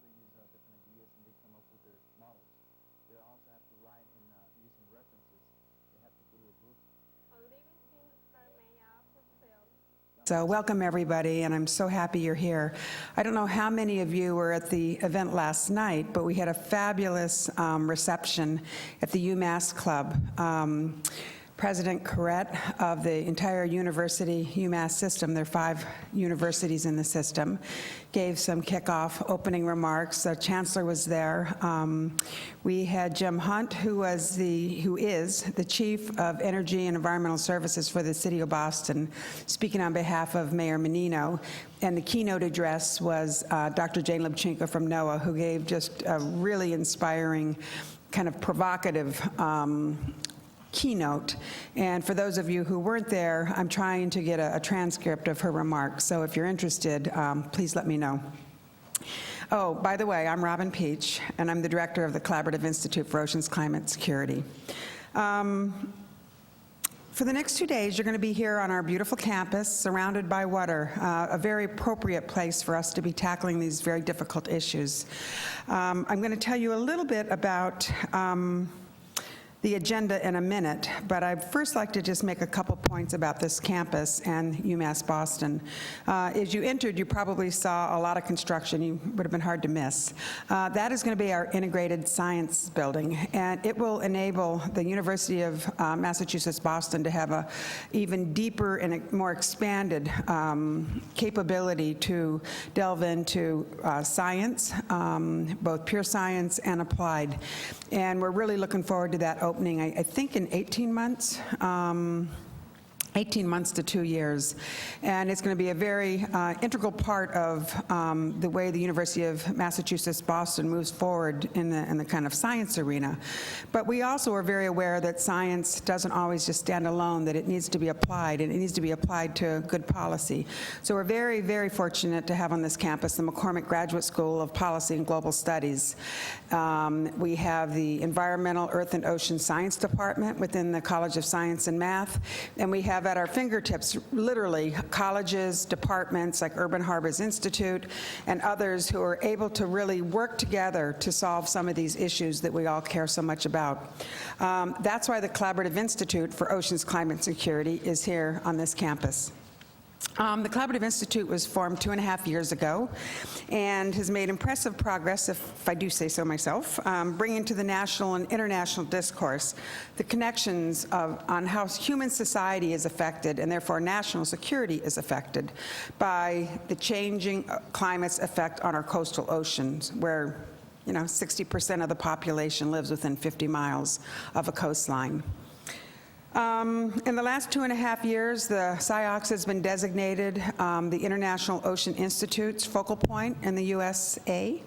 they use different ideas and they come up with their models. They also have to write and use some references. They have to go to the books. So welcome everybody, and I'm so happy you're here. I don't know how many of you were at the event last night, but we had a fabulous reception at the UMass Club. President Corrett of the entire university UMass system, there are 5 universities in the system, gave some kickoff opening remarks. The chancellor was there. We had Jim Hunt, who is the chief of energy and environmental services for the city of Boston, speaking on behalf of Mayor Menino. And the keynote address was Dr. Jane Lubchenco from NOAA, who gave just a really inspiring, kind of provocative keynote. And for those of you who weren't there, I'm trying to get a transcript of her remarks. So if you're interested, please let me know. Oh, by the way, I'm Robin Peach, and I'm the director of the Collaborative Institute for Oceans Climate Security. For the next 2 days, you're going to be here on our beautiful campus, surrounded by water, a very appropriate place for us to be tackling these very difficult issues. I'm going to tell you a little bit about the agenda in a minute, but I'd first like to just make a couple points about this campus and UMass Boston. As you entered, you probably saw a lot of construction. You would have been hard to miss. That is going to be our integrated science building, and it will enable the University of Massachusetts Boston to have a even deeper and a more expanded capability to delve into science, both pure science and applied. And we're really looking forward to that opening, I think in 18 months. 18 months to 2 years. And it's going to be a very integral part of the way the University of Massachusetts Boston moves forward in the kind of science arena. But we also are very aware that science doesn't always just stand alone, that it needs to be applied, and it needs to be applied to good policy. So we're very, very fortunate to have on this campus the McCormick Graduate School of Policy and Global Studies. We have the Environmental, Earth and Ocean Science Department within the College of Science and Math, and we have at our fingertips, literally, colleges, departments like Urban Harbors Institute, and others who are able to really work together to solve some of these issues that we all care so much about. That's why the Collaborative Institute for Oceans Climate Security is here on this campus. The Collaborative Institute was formed 2.5 years ago and has made impressive progress, if I do say so myself, bringing to the national and international discourse the connections on how human society is affected, and therefore national security is affected, by the changing climate's effect on our coastal oceans, where 60% of the population lives within 50 miles of a coastline. In the last 2.5 years, the CIOCS has been designated the International Ocean Institute's focal point in the USA.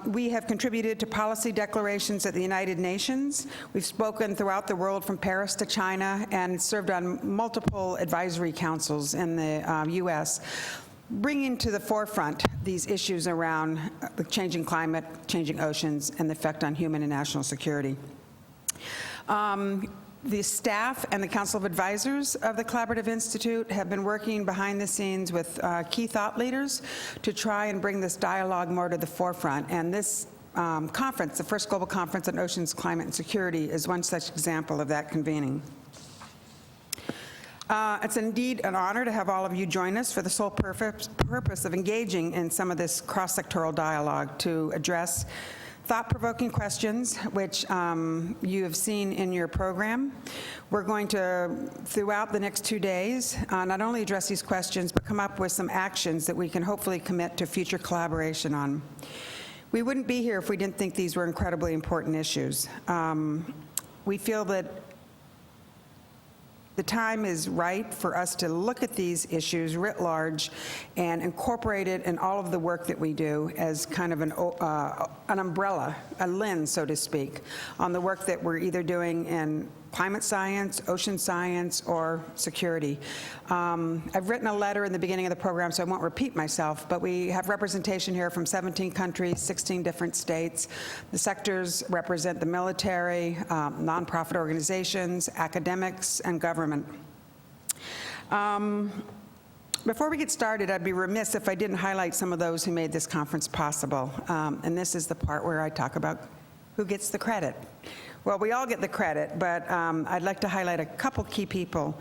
We have contributed to policy declarations at the United Nations. We've spoken throughout the world, from Paris to China, and served on multiple advisory councils in the US, bringing to the forefront these issues around the changing climate, changing oceans, and the effect on human and national security. The staff and the Council of Advisors of the Collaborative Institute have been working behind the scenes with key thought leaders to try and bring this dialogue more to the forefront. And this conference, the first global conference on oceans, climate, and security, is one such example of that convening. It's indeed an honor to have all of you join us for the sole purpose of engaging in some of this cross-sectoral dialogue to address thought-provoking questions, which you have seen in your program. We're going to, throughout the next 2 days, not only address these questions, but come up with some actions that we can hopefully commit to future collaboration on. We wouldn't be here if we didn't think these were incredibly important issues. We feel that the time is right for us to look at these issues writ large and incorporate it in all of the work that we do as kind of an umbrella, a lens, so to speak, on the work that we're either doing in climate science, ocean science, or security. I've written a letter in the beginning of the program, so I won't repeat myself, but we have representation here from 17 countries, 16 different states. The sectors represent the military, nonprofit organizations, academics, and government. Before we get started, I'd be remiss if I didn't highlight some of those who made this conference possible. And this is the part where I talk about who gets the credit. Well, we all get the credit, but I'd like to highlight a couple key people.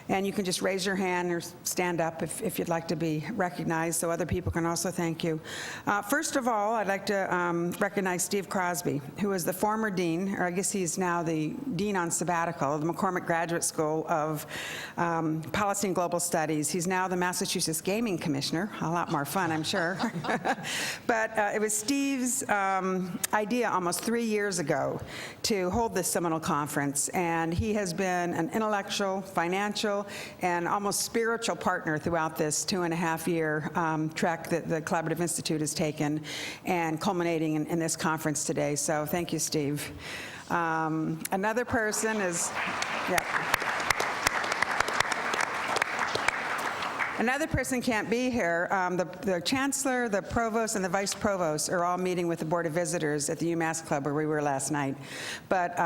And you can just raise your hand or stand up if you'd like to be recognized, so other people can also thank you. First of all, I'd like to recognize Steve Crosby, who is the former dean, or I guess he's now the dean on sabbatical of the McCormick Graduate School of Policy and Global Studies. He's now the Massachusetts Gaming Commissioner. A lot more fun, I'm sure. But it was Steve's idea almost 3 years ago to hold this seminal conference, and he has been an intellectual, financial, and almost spiritual partner throughout this 2.5-year trek that the Collaborative Institute has taken, and culminating in this conference today. So thank you, Steve. Another person is, Another person can't be here. The chancellor, the provost, and the vice provost are all meeting with the Board of Visitors at the UMass Club where we were last night. But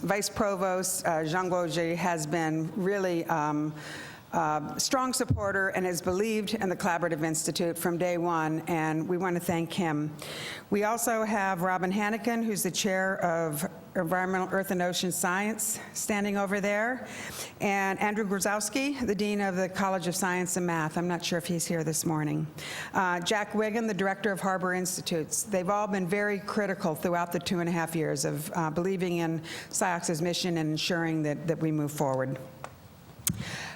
Vice Provost Jean Gauger has been really strong supporter and has believed in the Collaborative Institute from day one, and we want to thank him. We also have Robin Hannikin, who's the chair of Environmental, Earth, and Ocean Science, standing over there, and Andrew Grozowski, the dean of the College of Science and Math. I'm not sure if he's here this morning. Jack Wiggin, the director of Harbor Institutes. They've all been very critical throughout the 2.5 years of believing in CIOCS's mission and ensuring that we move forward.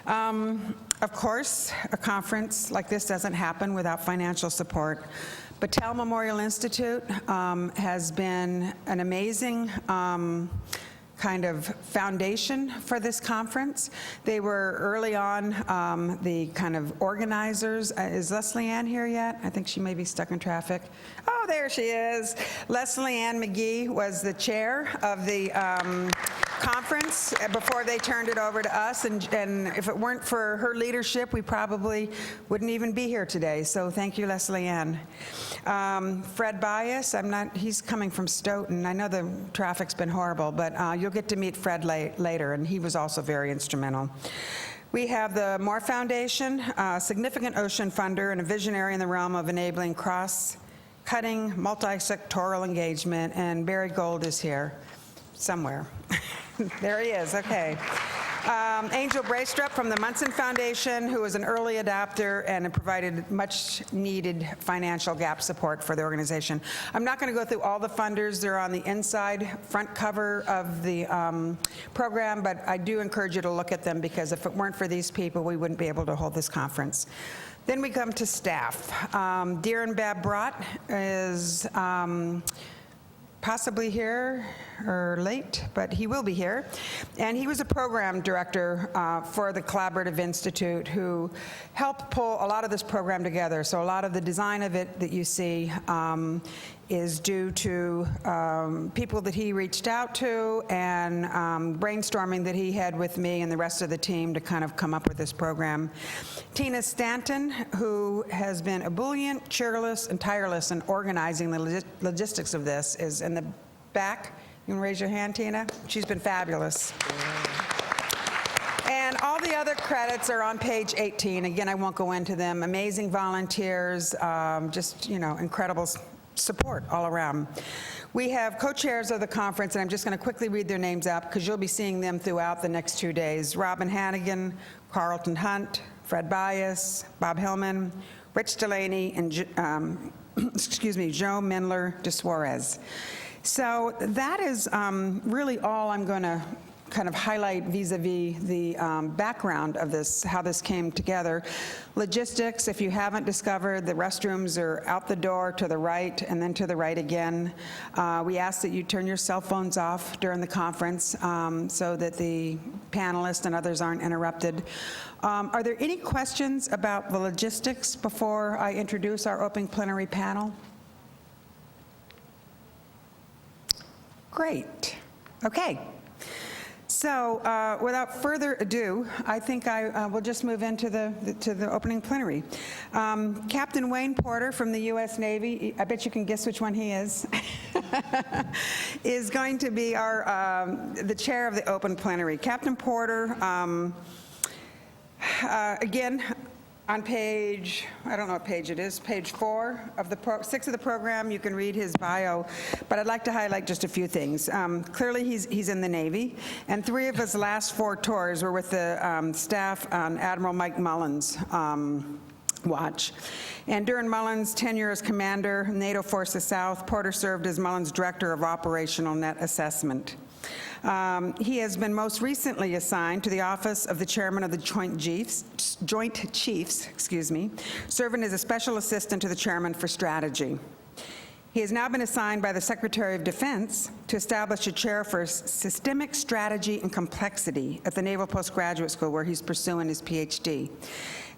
Of course, a conference like this doesn't happen without financial support. Battelle Memorial Institute has been an amazing kind of foundation for this conference. They were early on the kind of organizers. Is Leslie Ann here yet? I think she may be stuck in traffic. Oh, there she is. Leslie Ann McGee was the chair of the conference before they turned it over to us, and if it weren't for her leadership, we probably wouldn't even be here today. So thank you, Leslie Ann. Fred Bias, he's coming from Stoughton. I know the traffic's been horrible, but you'll get to meet Fred later, and he was also very instrumental. We have the Moore Foundation, a significant ocean funder and a visionary in the realm of enabling cross-cutting, multi-sectoral engagement, and Barry Gold is here somewhere. There he is, okay. Angel Braystrup from the Munson Foundation, who was an early adopter and provided much-needed financial gap support for the organization. I'm not going to go through all the funders. They're on the inside front cover of the program, but I do encourage you to look at them, because if it weren't for these people, we wouldn't be able to hold this conference. Then we come to staff. Darren Babb-Brott is possibly here or late, but he will be here. And he was a program director for the Collaborative Institute who helped pull a lot of this program together. So a lot of the design of it that you see is due to people that he reached out to and brainstorming that he had with me and the rest of the team to kind of come up with this program. Tina Stanton, who has been ebullient, cheerless, and tireless in organizing the logistics of this, is in the back. You can raise your hand, Tina. She's been fabulous. And all the other credits are on page 18. Again, I won't go into them. Amazing volunteers, just, incredible support all around. We have co-chairs of the conference, and I'm just going to quickly read their names out because you'll be seeing them throughout the next 2 days. Robin Hannigan, Carlton Hunt, Fred Bias, Bob Hillman, Rich Delaney, and Joe Mindler de Suarez. So that is really all I'm going to kind of highlight vis-a-vis the background of this, how this came together. Logistics, if you haven't discovered, the restrooms are out the door to the right and then to the right again. We ask that you turn your cell phones off during the conference so that the panelists and others aren't interrupted. Are there any questions about the logistics before I introduce our open plenary panel? Great. Okay. So without further ado, I think I will just move into the opening plenary. Captain Wayne Porter from the U.S. Navy, I bet you can guess which one he is going to be the chair of the open plenary. Captain Porter, again, On page, I don't know what page it is, page 4 of the 6 of the program, you can read his bio, but I'd like to highlight just a few things. Clearly, he's in the Navy, and 3 of his last 4 tours were with the staff on Admiral Mike Mullins' watch. And during Mullins' tenure as commander, NATO Forces South, Porter served as Mullins' director of operational net assessment. He has been most recently assigned to the office of the chairman of the Joint Chiefs, serving as a special assistant to the chairman for strategy. He has now been assigned by the Secretary of Defense to establish a chair for systemic strategy and complexity at the Naval Postgraduate School, where he's pursuing his PhD.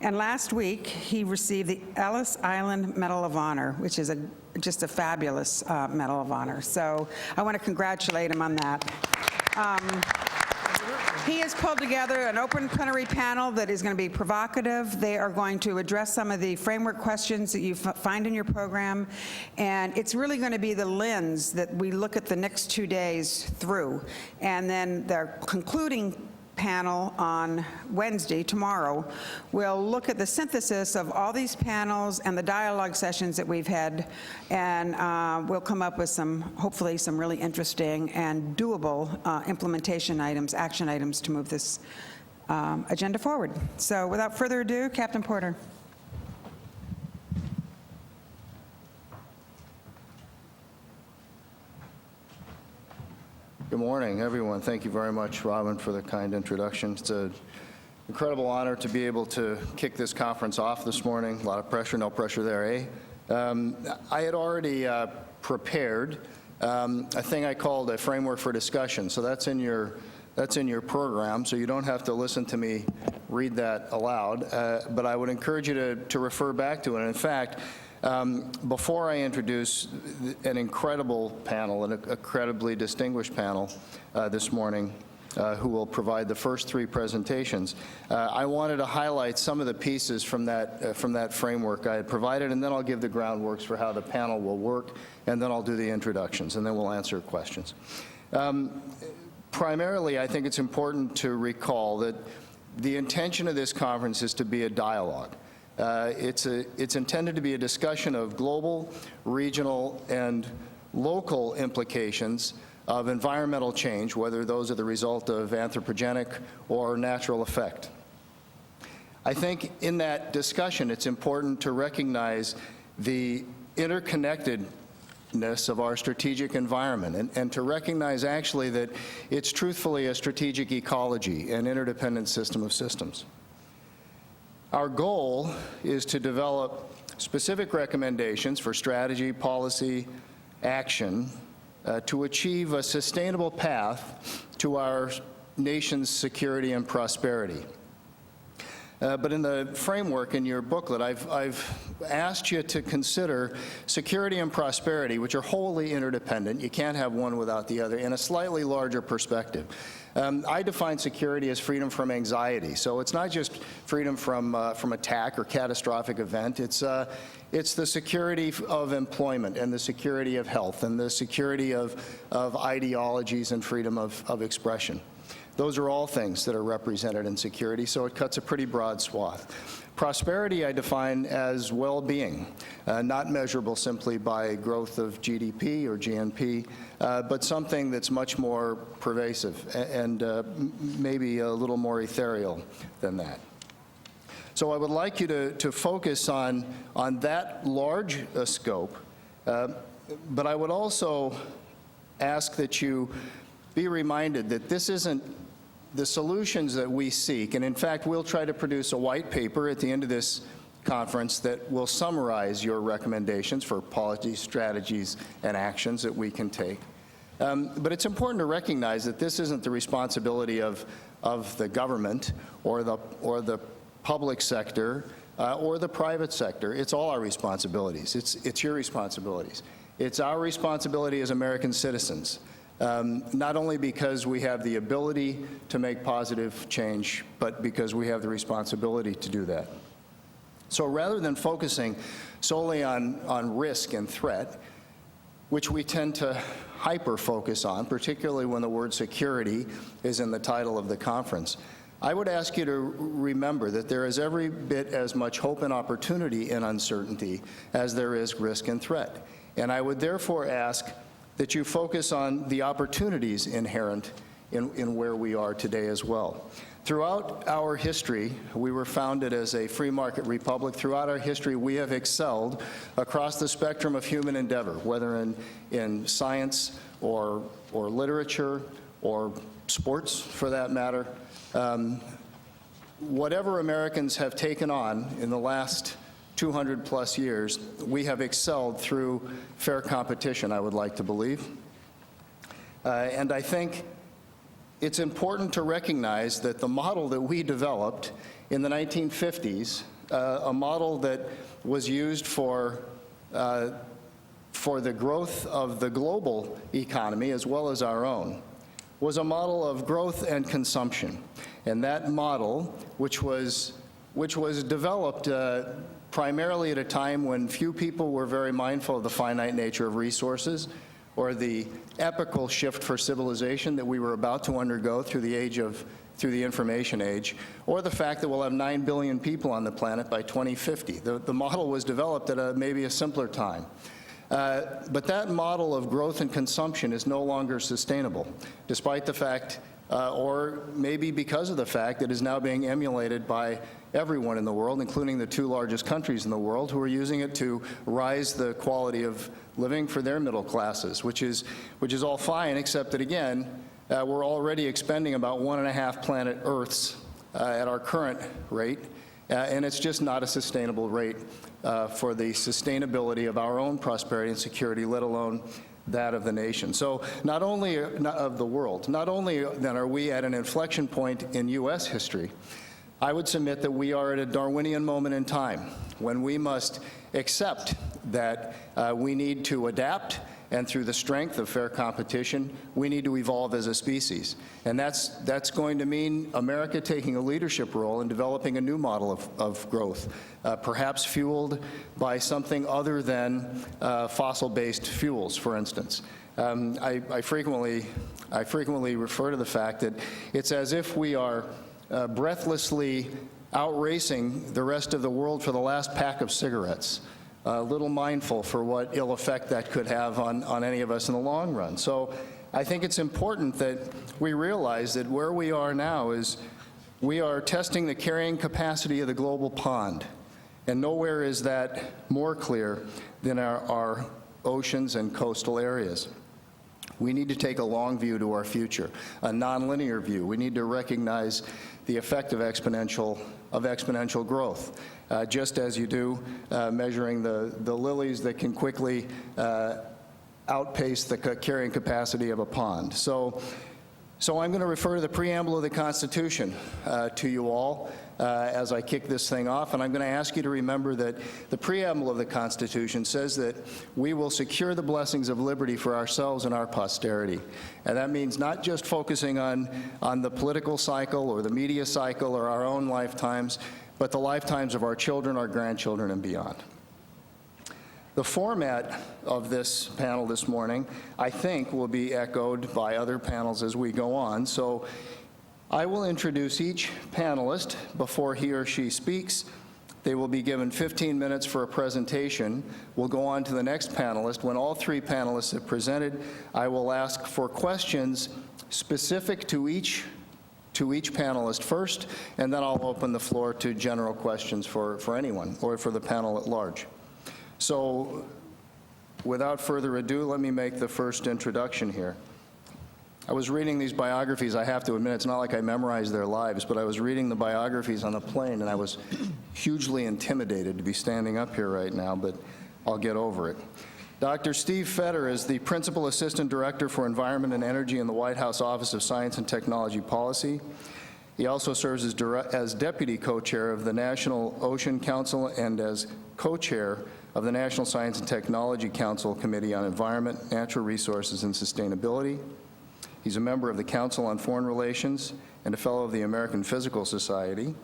And last week, he received the Ellis Island Medal of Honor, which is just a fabulous Medal of Honor. So I want to congratulate him on that. He has pulled together an open plenary panel that is going to be provocative. They are going to address some of the framework questions that you find in your program, and it's really going to be the lens that we look at the next 2 days through. And then their concluding panel on Wednesday, tomorrow, will look at the synthesis of all these panels and the dialogue sessions that we've had, and we'll come up with hopefully some really interesting and doable implementation items, action items to move this agenda forward. So without further ado, Captain Porter. Good morning, everyone. Thank you very much, Robin, for the kind introduction. It's an incredible honor to be able to kick this conference off this morning. A lot of pressure, no pressure there, eh? I had already prepared a thing I called a framework for discussion. So that's in your program, so you don't have to listen to me read that aloud. But I would encourage you to refer back to it. And in fact, before I introduce an incredible panel, an incredibly distinguished panel this morning, who will provide the first 3 presentations, I wanted to highlight some of the pieces from that framework I had provided, and then I'll give the groundworks for how the panel will work, and then I'll do the introductions, and then we'll answer questions. Primarily, I think it's important to recall that the intention of this conference is to be a dialogue. It's intended to be a discussion of global, regional, and local implications of environmental change, whether those are the result of anthropogenic or natural effect. I think in that discussion, it's important to recognize the interconnectedness of our strategic environment, and to recognize actually that it's truthfully a strategic ecology, an interdependent system of systems. Our goal is to develop specific recommendations for strategy, policy, action to achieve a sustainable path to our nation's security and prosperity. But in the framework in your booklet, I've asked you to consider security and prosperity, which are wholly interdependent. You can't have one without the other, in a slightly larger perspective. I define security as freedom from anxiety. So it's not just freedom from attack or catastrophic event. It's the security of employment, and the security of health, and the security of ideologies and freedom of expression. Those are all things that are represented in security, so it cuts a pretty broad swath. Prosperity I define as well-being, not measurable simply by growth of GDP or GNP, but something that's much more pervasive and maybe a little more ethereal than that. So I would like you to focus on that large scope, but I would also ask that you be reminded that this isn't the solutions that we seek, and in fact, we'll try to produce a white paper at the end of this conference that will summarize your recommendations for policy, strategies, and actions that we can take. But it's important to recognize that this isn't the responsibility of the government or the public sector or the private sector. It's all our responsibilities. It's your responsibilities. It's our responsibility as American citizens. Not only because we have the ability to make positive change, but because we have the responsibility to do that. So rather than focusing solely on risk and threat, which we tend to hyper-focus on, particularly when the word security is in the title of the conference, I would ask you to remember that there is every bit as much hope and opportunity in uncertainty as there is risk and threat. And I would therefore ask that you focus on the opportunities inherent in where we are today as well. Throughout our history, we were founded as a free market republic. Throughout our history, we have excelled across the spectrum of human endeavor, whether in science or literature or sports, for that matter. Whatever Americans have taken on in the last 200 plus years, we have excelled through fair competition, I would like to believe. And I think it's important to recognize that the model that we developed in the 1950s, a model that was used for the growth of the global economy as well as our own, was a model of growth and consumption. And that model, which was developed primarily at a time when few people were very mindful of the finite nature of resources, or the epical shift for civilization that we were about to undergo through the information age, or the fact that we'll have 9 billion people on the planet by 2050. The model was developed at maybe a simpler time. But that model of growth and consumption is no longer sustainable, despite the fact, or maybe because of the fact, that it is now being emulated by everyone in the world, including the 2 largest countries in the world, who are using it to rise the quality of living for their middle classes, which is all fine, except that, again, we're already expending about 1.5 planet Earths at our current rate, and it's just not a sustainable rate for the sustainability of our own prosperity and security, let alone that of the nation. So not only of the world, not only then are we at an inflection point in U.S. history, I would submit that we are at a Darwinian moment in time when we must accept that we need to adapt, and through the strength of fair competition, we need to evolve as a species. And that's going to mean America taking a leadership role in developing a new model of growth, perhaps fueled by something other than fossil-based fuels, for instance. I frequently refer to the fact that it's as if we are breathlessly outracing the rest of the world for the last pack of cigarettes, a little mindful for what ill effect that could have on any of us in the long run. So I think it's important that we realize that where we are now is we are testing the carrying capacity of the global pond, and nowhere is that more clear than our oceans and coastal areas. We need to take a long view to our future, a nonlinear view. We need to recognize the effect of exponential growth, just as you do measuring the lilies that can quickly outpace the carrying capacity of a pond. So I'm going to refer to the preamble of the Constitution to you all as I kick this thing off, and I'm going to ask you to remember that the preamble of the Constitution says that we will secure the blessings of liberty for ourselves and our posterity. And that means not just focusing on the political cycle or the media cycle or our own lifetimes, but the lifetimes of our children, our grandchildren, and beyond. The format of this panel this morning, I think, will be echoed by other panels as we go on. So I will introduce each panelist before he or she speaks. They will be given 15 minutes for a presentation. We'll go on to the next panelist. When all 3 panelists have presented, I will ask for questions specific to each panelist first, and then I'll open the floor to general questions for anyone or for the panel at large. So without further ado, let me make the first introduction here. I was reading these biographies. I have to admit, it's not like I memorized their lives, but I was reading the biographies on the plane, and I was hugely intimidated to be standing up here right now, but I'll get over it. Dr. Steve Fetter is the Principal Assistant Director for Environment and Energy in the White House Office of Science and Technology Policy. He also serves as Deputy Co-Chair of the National Ocean Council and as Co-Chair of the National Science and Technology Council Committee on Environment, Natural Resources, and Sustainability. He's a member of the Council on Foreign Relations and a Fellow of the American Physical Society.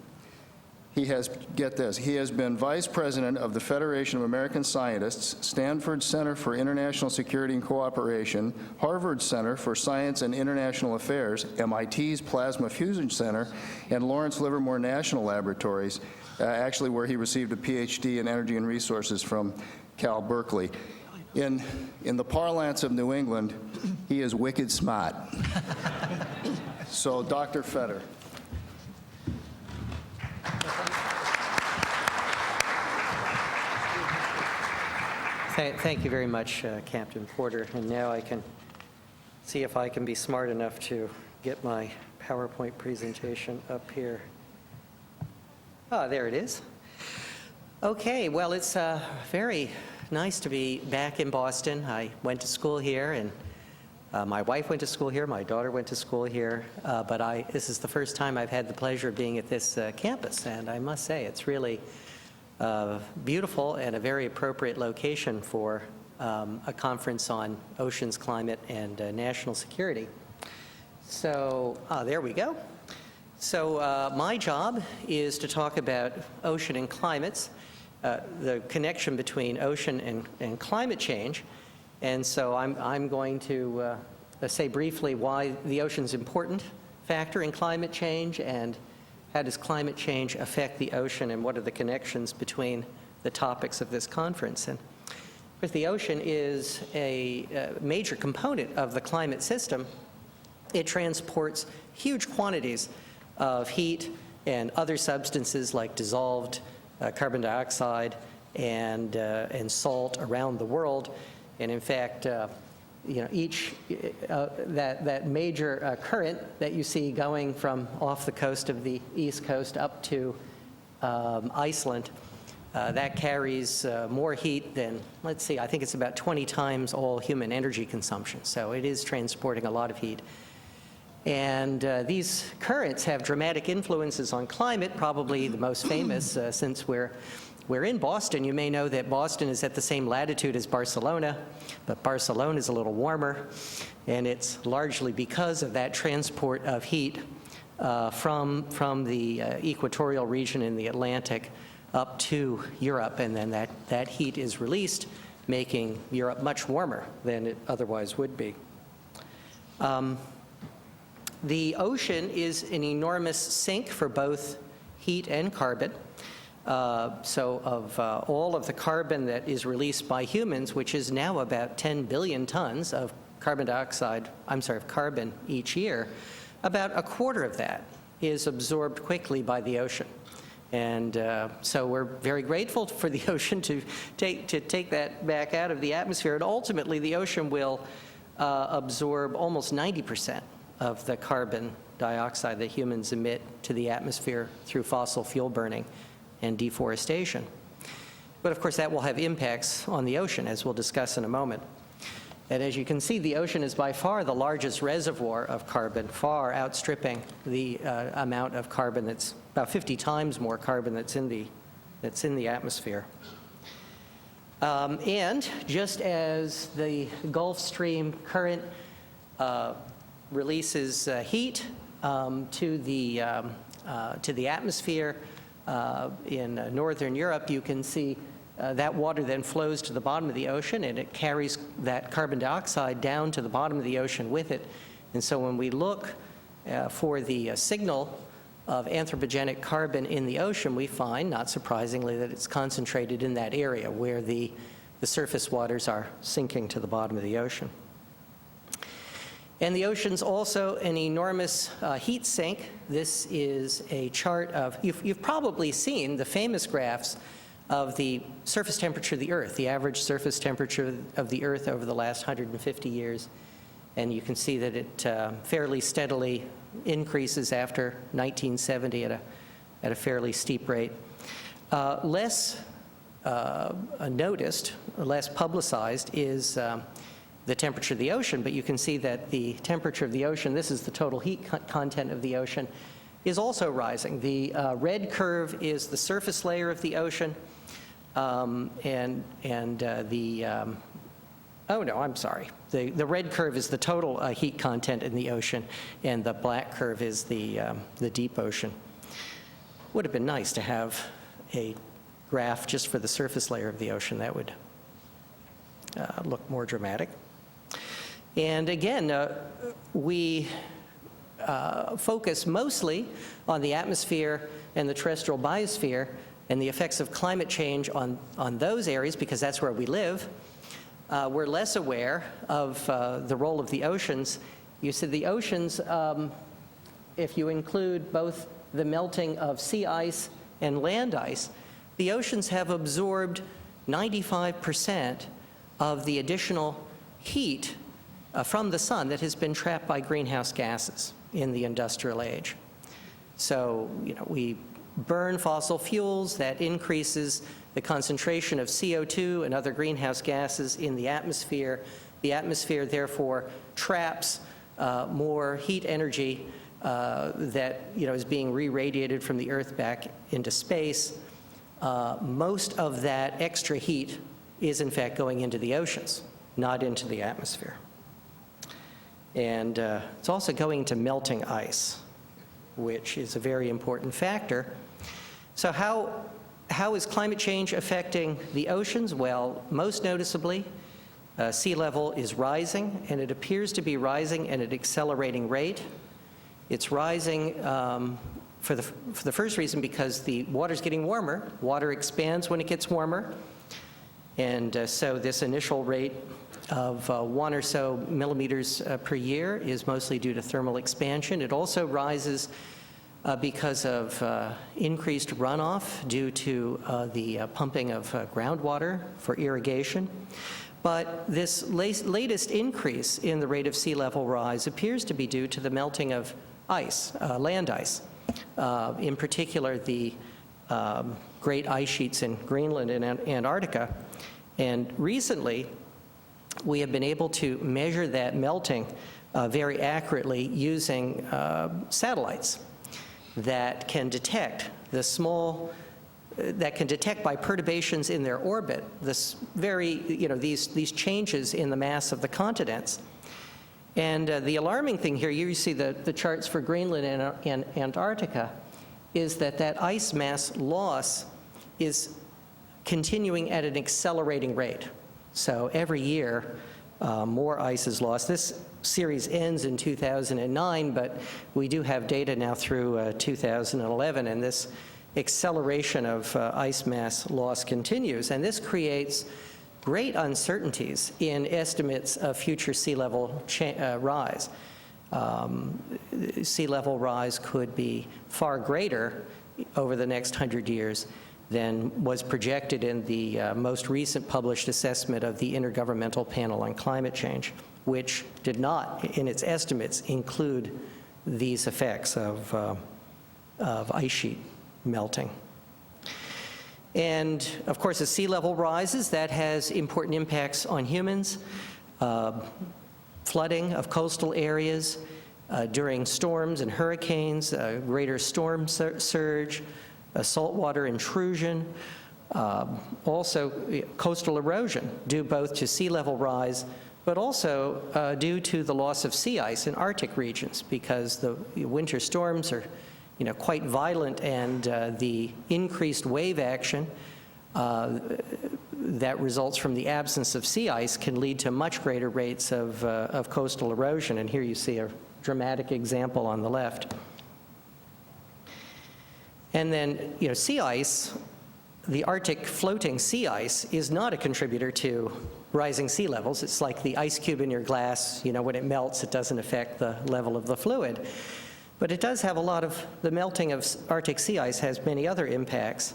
He has, get this, he has been vice president of the Federation of American Scientists, Stanford Center for International Security and Cooperation, Harvard Center for Science and International Affairs, MIT's Plasma Fusion Center, and Lawrence Livermore National Laboratories, actually where he received a PhD in Energy and Resources from Cal Berkeley. In the parlance of New England, he is wicked smart. So, Dr. Fetter. Thank you very much, Captain Porter. And now I can see if I can be smart enough to get my PowerPoint presentation up here. Oh, there it is. Okay, well, it's very nice to be back in Boston. I went to school here, and my wife went to school here, my daughter went to school here, but this is the first time I've had the pleasure of being at this campus, and I must say it's really beautiful and a very appropriate location for a conference on oceans, climate, and national security. So there we go. So my job is to talk about ocean and climates, the connection between ocean and climate change. And so I'm going to say briefly why the ocean's an important factor in climate change, and how does climate change affect the ocean, and what are the connections between the topics of this conference. And of course, the ocean is a major component of the climate system. It transports huge quantities of heat and other substances like dissolved carbon dioxide and salt around the world. And in fact, you know, each that major current that you see going from off the coast of the East Coast up to Iceland, that carries more heat than, let's see, I think it's about 20 times all human energy consumption. So it is transporting a lot of heat. And these currents have dramatic influences on climate, probably the most famous since we're in Boston. You may know that Boston is at the same latitude as Barcelona, but Barcelona is a little warmer, and it's largely because of that transport of heat from the equatorial region in the Atlantic up to Europe, and then that heat is released, making Europe much warmer than it otherwise would be. The ocean is an enormous sink for both heat and carbon. So of all of the carbon that is released by humans, which is now about 10 billion tons of carbon each year, about a quarter of that is absorbed quickly by the ocean. And so we're very grateful for the ocean to take that back out of the atmosphere. And ultimately, the ocean will absorb almost 90% of the carbon dioxide that humans emit to the atmosphere through fossil fuel burning and deforestation. But of course, that will have impacts on the ocean, as we'll discuss in a moment. And as you can see, the ocean is by far the largest reservoir of carbon, far outstripping the amount of carbon that's about 50 times more carbon that's in the atmosphere. And just as the Gulf Stream current releases heat to the atmosphere in northern Europe, you can see that water then flows to the bottom of the ocean, and it carries that carbon dioxide down to the bottom of the ocean with it. And so when we look for the signal of anthropogenic carbon in the ocean, we find, not surprisingly, that it's concentrated in that area where the surface waters are sinking to the bottom of the ocean. And the ocean's also an enormous heat sink. This is a chart of, you've probably seen the famous graphs of the surface temperature of the Earth, the average surface temperature of the Earth over the last 150 years. And you can see that it fairly steadily increases after 1970 at a fairly steep rate. Less noticed, less publicized is the temperature of the ocean, but you can see that the temperature of the ocean, this is the total heat content of the ocean, is also rising. The red curve is the surface layer of the ocean, oh no, I'm sorry. The red curve is the total heat content in the ocean, and the black curve is the deep ocean. would have been nice to have a graph just for the surface layer of the ocean. That would look more dramatic. And again, we focus mostly on the atmosphere and the terrestrial biosphere and the effects of climate change on those areas because that's where we live. We're less aware of the role of the oceans. You said the oceans, if you include both the melting of sea ice and land ice, the oceans have absorbed 95% of the additional heat from the sun that has been trapped by greenhouse gases in the industrial age. So, we burn fossil fuels, that increases the concentration of CO2 and other greenhouse gases in the atmosphere. The atmosphere, therefore, traps more heat energy that is being re-radiated from the Earth back into space. Most of that extra heat is, in fact, going into the oceans, not into the atmosphere. And it's also going to melting ice, which is a very important factor. So how is climate change affecting the oceans? Well, most noticeably, sea level is rising, and it appears to be rising at an accelerating rate. It's rising for the first reason because the water's getting warmer. Water expands when it gets warmer. And so this initial rate of 1 or so millimeters per year is mostly due to thermal expansion. It also rises because of increased runoff due to the pumping of groundwater for irrigation. But this latest increase in the rate of sea level rise appears to be due to the melting of ice, land ice, in particular the great ice sheets in Greenland and Antarctica. And recently, we have been able to measure that melting very accurately using satellites that can detect by perturbations in their orbit these changes in the mass of the continents. And the alarming thing here, you see the charts for Greenland and Antarctica, is that ice mass loss is continuing at an accelerating rate. So every year, more ice is lost. This series ends in 2009, but we do have data now through 2011, and this acceleration of ice mass loss continues. And this creates great uncertainties in estimates of future sea level rise. Sea level rise could be far greater over the next 100 years than was projected in the most recent published assessment of the Intergovernmental Panel on Climate Change, which did not, in its estimates, include these effects of ice sheet melting. And of course, as sea level rises, that has important impacts on humans. Flooding of coastal areas during storms and hurricanes, greater storm surge, saltwater intrusion, also coastal erosion due both to sea level rise, but also due to the loss of sea ice in Arctic regions, because the winter storms are quite violent, and the increased wave action that results from the absence of sea ice can lead to much greater rates of coastal erosion. And here you see a dramatic example on the left. And then, sea ice, the Arctic floating sea ice, is not a contributor to rising sea levels. It's like the ice cube in your glass. When it melts, it doesn't affect the level of the fluid. But it does have the melting of Arctic sea ice has many other impacts.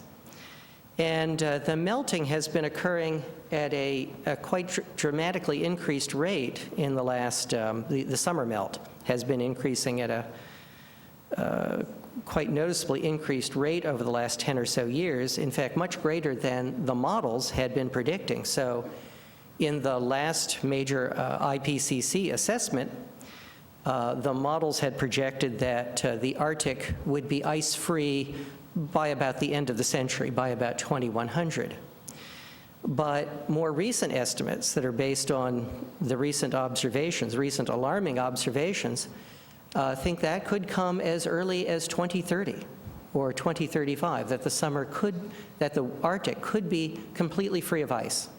And the melting has been occurring at a quite dramatically increased rate in the last, the summer melt has been increasing at a quite noticeably increased rate over the last 10 or so years, in fact, much greater than the models had been predicting. So in the last major IPCC assessment, the models had projected that the Arctic would be ice-free by about the end of the century, by about 2100. But more recent estimates that are based on the recent observations, recent alarming observations, think that could come as early as 2030. or 2035 that that the Arctic could be completely free of ice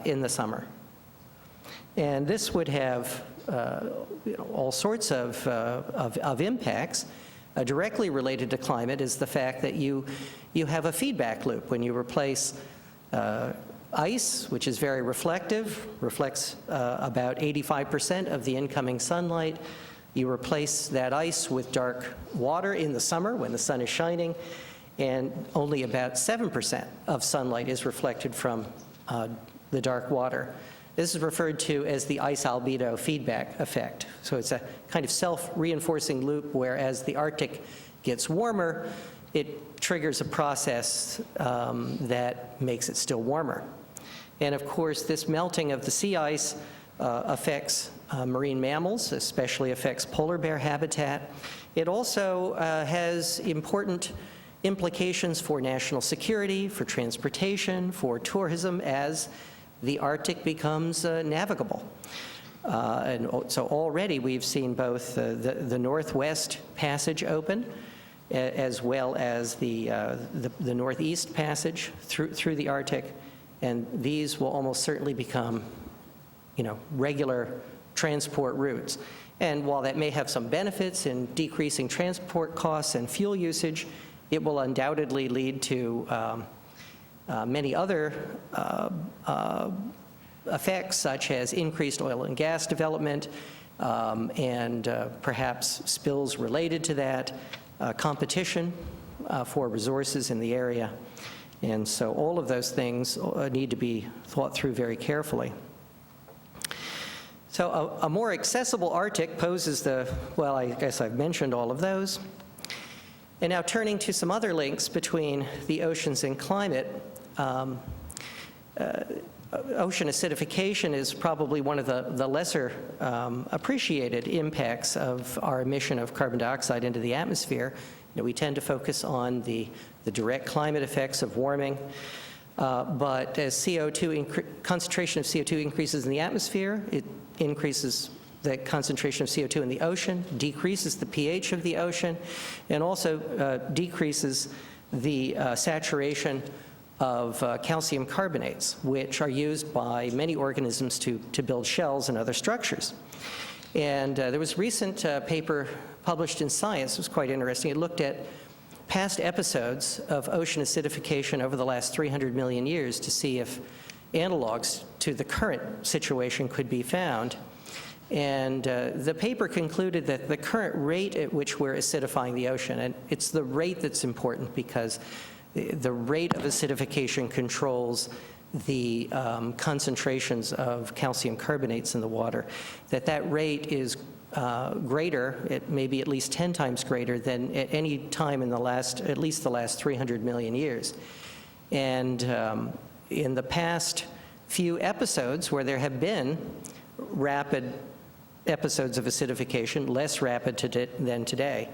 in the summer. And this would have all sorts of impacts. Directly related to climate is the fact that you have a feedback loop. When you replace ice, which is very reflective, reflects about 85% of the incoming sunlight. You replace that ice with dark water in the summer when the sun is shining, and only about 7% of sunlight is reflected from the dark water. This is referred to as the ice albedo feedback effect. So it's a kind of self-reinforcing loop where as the Arctic gets warmer, it triggers a process that makes it still warmer. And of course, this melting of the sea ice affects marine mammals, especially affects polar bear habitat. It also has important implications for national security, for transportation, for tourism as the Arctic becomes navigable. And so already we've seen both the Northwest Passage open, as well as the Northeast Passage through the Arctic, and these will almost certainly become, regular transport routes. And while that may have some benefits in decreasing transport costs and fuel usage, it will undoubtedly lead to many other effects, such as increased oil and gas development, and perhaps spills related to that, competition for resources in the area. And so all of those things need to be thought through very carefully. So a more accessible Arctic poses well, I guess I've mentioned all of those. And now turning to some other links between the oceans and climate, ocean acidification is probably one of the lesser appreciated impacts of our emission of carbon dioxide into the atmosphere. We tend to focus on the direct climate effects of warming, but as concentration of CO2 increases in the atmosphere, it increases the concentration of CO2 in the ocean, decreases the pH of the ocean, and also decreases the saturation of calcium carbonates, which are used by many organisms to build shells and other structures. And there was a recent paper published in Science. It was quite interesting. It looked at past episodes of ocean acidification over the last 300 million years to see if analogs to the current situation could be found. And the paper concluded that the current rate at which we're acidifying the ocean, and it's the rate that's important because the rate of acidification controls the concentrations of calcium carbonates in the water, that rate is greater, it may be at least 10 times greater than at any time in at least the last 300 million years. And in the past few episodes where there have been rapid episodes of acidification, less rapid than today,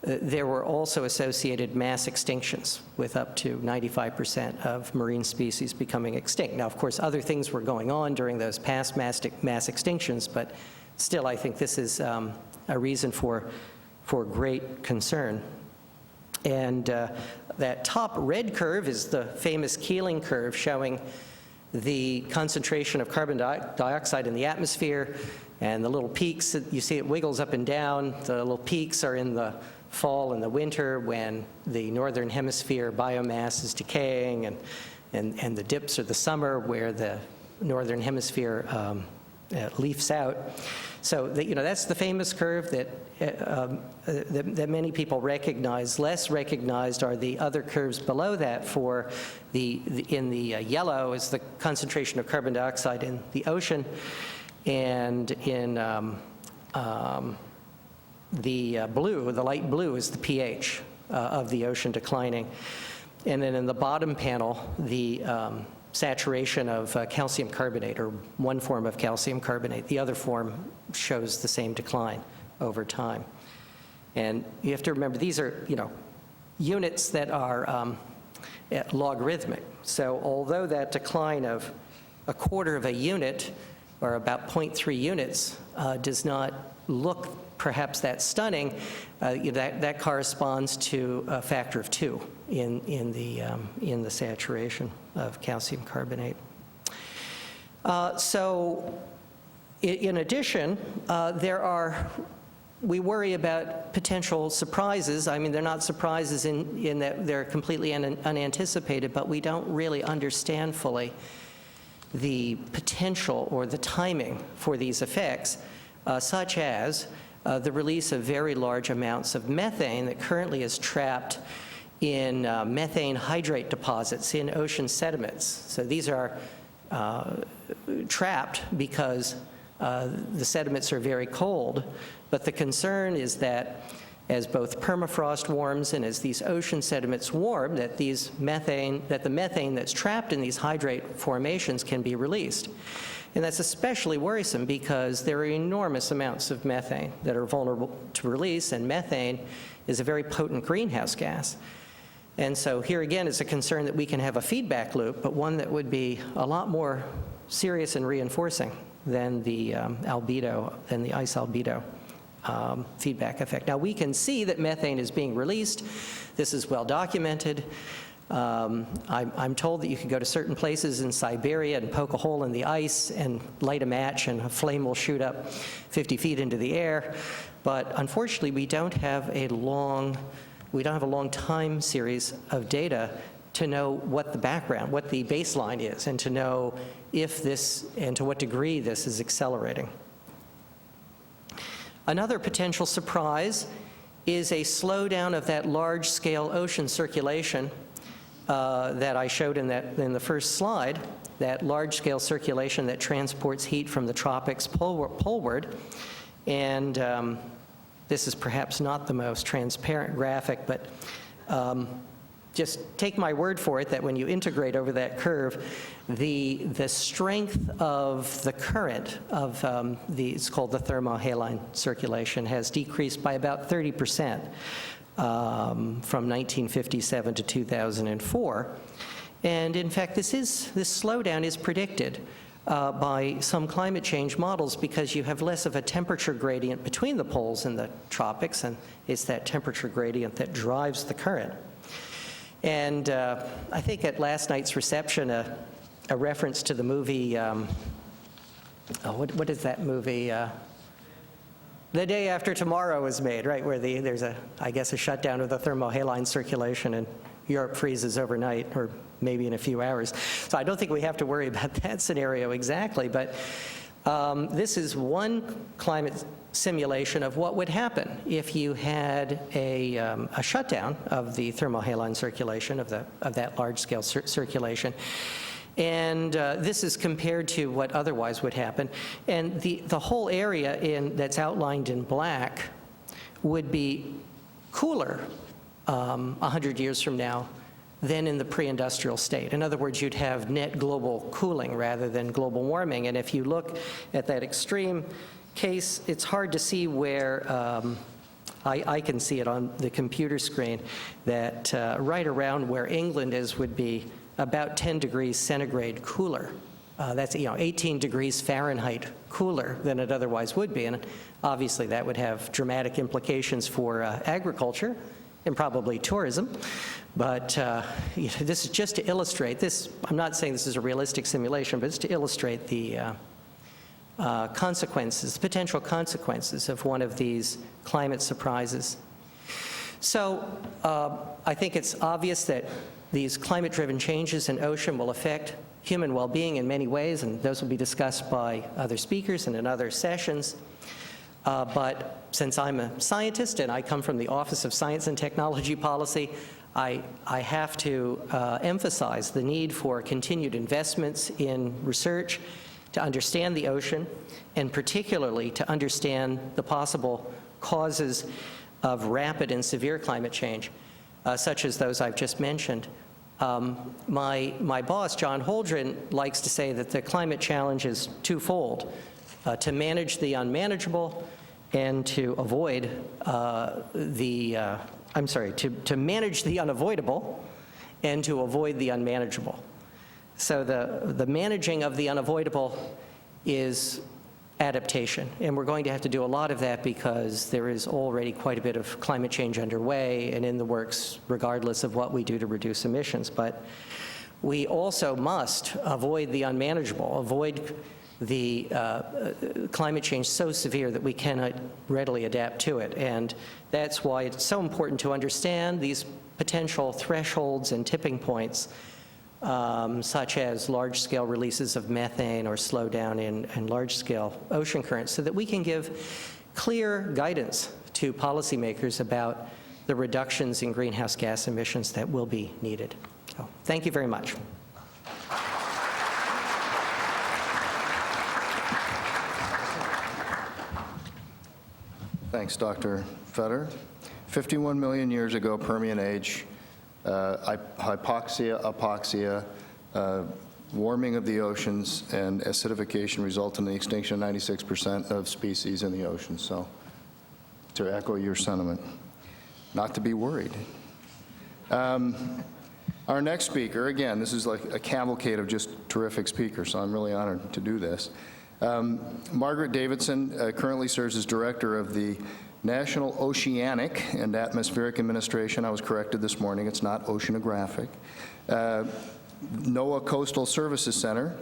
there were also associated mass extinctions with up to 95% of marine species becoming extinct. Now, of course, other things were going on during those past mass extinctions, but still, I think this is a reason for great concern. And that top red curve is the famous Keeling curve showing the concentration of carbon dioxide in the atmosphere, and the little peaks, you see it wiggles up and down. The little peaks are in the fall and the winter when the northern hemisphere biomass is decaying, and the dips are the summer where the northern hemisphere leafs out. So that's the famous curve that many people recognize. Less recognized are the other curves below that. In the yellow is the concentration of carbon dioxide in the ocean, and in the blue, the light blue, is the pH of the ocean declining. And then in the bottom panel, the saturation of calcium carbonate, or one form of calcium carbonate. The other form shows the same decline over time. And you have to remember, these are, units that are logarithmic. So although that decline of 1/4 of a unit, or about 0.3 units, does not look perhaps that stunning, that corresponds to a factor of 2 in the saturation of calcium carbonate. So in addition, we worry about potential surprises. I mean, they're not surprises in that they're completely unanticipated, but we don't really understand fully the potential or the timing for these effects, such as the release of very large amounts of methane that currently is trapped in methane hydrate deposits in ocean sediments. So these are trapped because the sediments are very cold, but the concern is that as both permafrost warms and as these ocean sediments warm, that the methane that's trapped in these hydrate formations can be released. And that's especially worrisome because there are enormous amounts of methane that are vulnerable to release, and methane is a very potent greenhouse gas. And so here again is a concern that we can have a feedback loop, but one that would be a lot more serious and reinforcing than the ice albedo feedback effect. Now, we can see that methane is being released. This is well documented. I'm told that you can go to certain places in Siberia and poke a hole in the ice and light a match and a flame will shoot up 50 feet into the air. But unfortunately, we don't have a long time series of data to know what the background, what the baseline is, and to know if this, and to what degree this is accelerating. Another potential surprise is a slowdown of that large-scale ocean circulation that I showed in the first slide, that large-scale circulation that transports heat from the tropics poleward. And this is perhaps not the most transparent graphic, but just take my word for it that when you integrate over that curve, the strength of the current of it's called the thermohaline circulation has decreased by about 30% from 1957 to 2004. And in fact, this slowdown is predicted by some climate change models because you have less of a temperature gradient between the poles in the tropics, and it's that temperature gradient that drives the current. And I think at last night's reception, a reference to the movie, what is that movie? The Day After Tomorrow was made, right, where there's I guess a shutdown of the thermohaline circulation and Europe freezes overnight, or maybe in a few hours. So I don't think we have to worry about that scenario exactly, but this is one climate simulation of what would happen if you had a shutdown of the thermohaline circulation, of that large-scale circulation. And this is compared to what otherwise would happen. And the whole area that's outlined in black would be cooler 100 years from now than in the pre-industrial state. In other words, you'd have net global cooling rather than global warming. And if you look at that extreme case, it's hard to see where, I can see it on the computer screen, that right around where England is would be about 10 degrees centigrade cooler. That's 18 degrees Fahrenheit cooler than it otherwise would be. And obviously that would have dramatic implications for agriculture and probably tourism. But this is just to illustrate this. I'm not saying this is a realistic simulation, but it's to illustrate the consequences, potential consequences of one of these climate surprises. So I think it's obvious that these climate-driven changes in ocean will affect human well-being in many ways, and those will be discussed by other speakers and in other sessions. But since I'm a scientist and I come from the Office of Science and Technology Policy, I have to emphasize the need for continued investments in research to understand the ocean, and particularly to understand the possible causes of rapid and severe climate change, such as those I've just mentioned. My boss, John Holdren, likes to say that the climate challenge is twofold: to manage the unmanageable and to avoid to manage the unavoidable and to avoid the unmanageable. So the managing of the unavoidable is adaptation. And we're going to have to do a lot of that because there is already quite a bit of climate change underway and in the works, regardless of what we do to reduce emissions. But we also must avoid the unmanageable, avoid the climate change so severe that we cannot readily adapt to it. And that's why it's so important to understand these potential thresholds and tipping points, such as large-scale releases of methane or slowdown in large-scale ocean currents, so that we can give clear guidance to policymakers about the reductions in greenhouse gas emissions that will be needed. So, thank you very much. Thanks, Dr. Fetter. 51 million years ago, Permian age, hypoxia, apoxia, warming of the oceans, and acidification result in the extinction of 96% of species in the ocean. So, to echo your sentiment, not to be worried. Our next speaker, again, this is like a cavalcade of just terrific speakers, so I'm really honored to do this. Margaret Davidson currently serves as director of the National Oceanic and Atmospheric Administration. I was corrected this morning, it's not oceanographic. NOAA Coastal Services Center.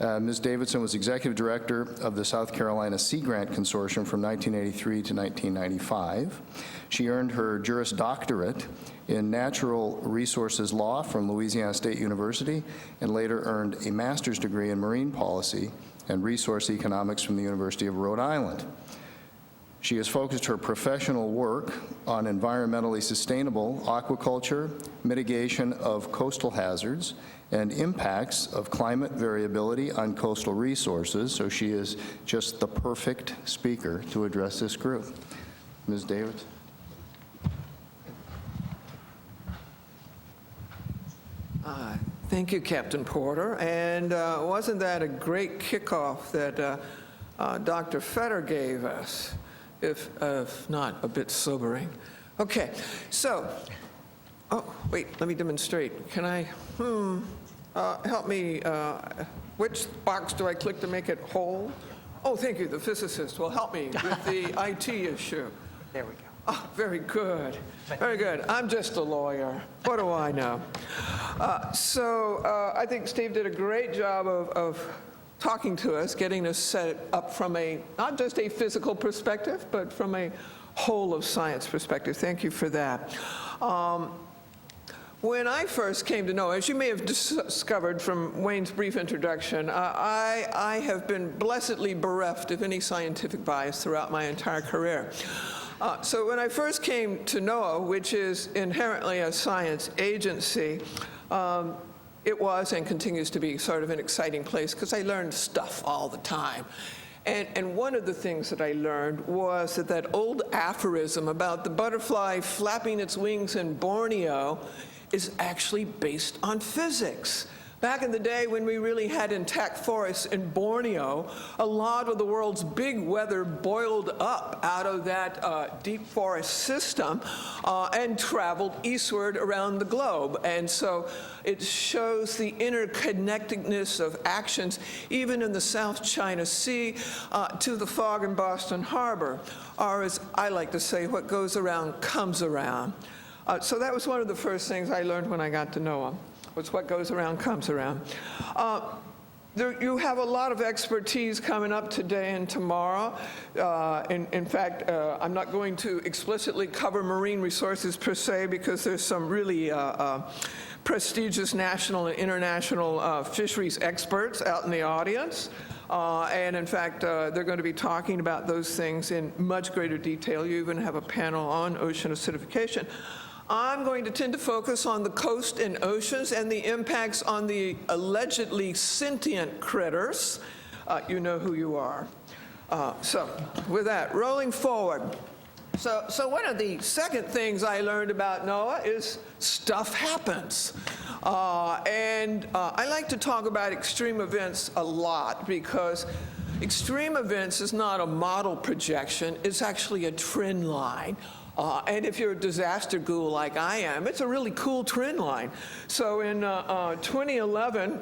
Ms. Davidson was executive director of the South Carolina Sea Grant Consortium from 1983 to 1995. She earned her Juris Doctorate in Natural Resources Law from Louisiana State University and later earned a master's degree in marine policy and resource economics from the University of Rhode Island. She has focused her professional work on environmentally sustainable aquaculture, mitigation of coastal hazards, and impacts of climate variability on coastal resources, so she is just the perfect speaker to address this group. Ms. Davidson. Thank you, Captain Porter. And wasn't that a great kickoff that Dr. Fetter gave us, if not a bit sobering? Okay, so, oh, wait, let me demonstrate. Can I, help me, which box do I click to make it whole? Oh, thank you, the physicist will help me with the IT issue. There we go. Oh, very good. Very good. I'm just a lawyer. What do I know? I think Steve did a great job of talking to us, getting us set up from not just a physical perspective, but from a whole of science perspective. Thank you for that. When I first came to know, as you may have discovered from Wayne's brief introduction, I have been blessedly bereft of any scientific bias throughout my entire career. So when I first came to NOAA, which is inherently a science agency, it was and continues to be sort of an exciting place because I learned stuff all the time. And one of the things that I learned was that old aphorism about the butterfly flapping its wings in Borneo is actually based on physics. Back in the day when we really had intact forests in Borneo, a lot of the world's big weather boiled up out of that deep forest system and traveled eastward around the globe. And so it shows the interconnectedness of actions, even in the South China Sea to the fog in Boston Harbor, or as I like to say, what goes around comes around. So that was one of the first things I learned when I got to NOAA. Was what goes around comes around. You have a lot of expertise coming up today and tomorrow. In fact, I'm not going to explicitly cover marine resources per se because there's some really prestigious national and international fisheries experts out in the audience. And in fact, they're going to be talking about those things in much greater detail. You even have a panel on ocean acidification. I'm going to tend to focus on the coast and oceans and the impacts on the allegedly sentient critters. You know who you are. So with that, rolling forward. So one of the second things I learned about NOAA is stuff happens. I like to talk about extreme events a lot because extreme events is not a model projection, it's actually a trend line. And if you're a disaster ghoul like I am, it's a really cool trend line. So in 2011,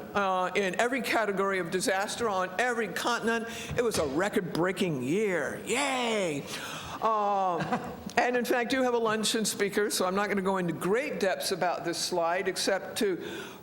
in every category of disaster on every continent, it was a record-breaking year. Yay! And in fact, you have a luncheon speaker, so I'm not going to go into great depths about this slide, except to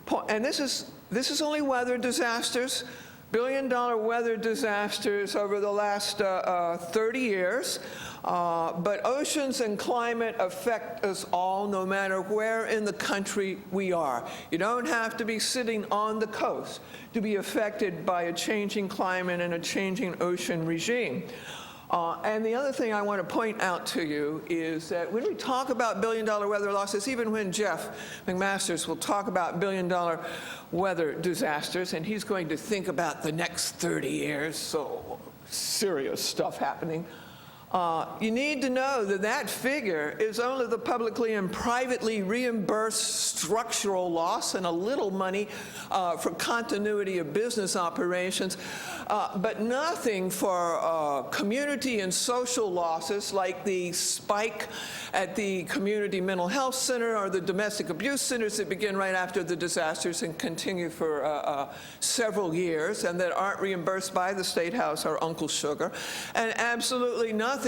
point, and this is only weather disasters, billion-dollar weather disasters over the last 30 years. But oceans and climate affect us all, no matter where in the country we are. You don't have to be sitting on the coast to be affected by a changing climate and a changing ocean regime. And the other thing I want to point out to you is that when we talk about billion-dollar weather losses, even when Jeff McMasters will talk about billion-dollar weather disasters, and he's going to think about the next 30 years, so serious stuff happening, you need to know that that figure is only the publicly and privately reimbursed structural loss and a little money for continuity of business operations, but nothing for community and social losses like the spike at the community mental health center or the domestic abuse centers that begin right after the disasters and continue for several years and that aren't reimbursed by the State House or Uncle Sugar, and absolutely nothing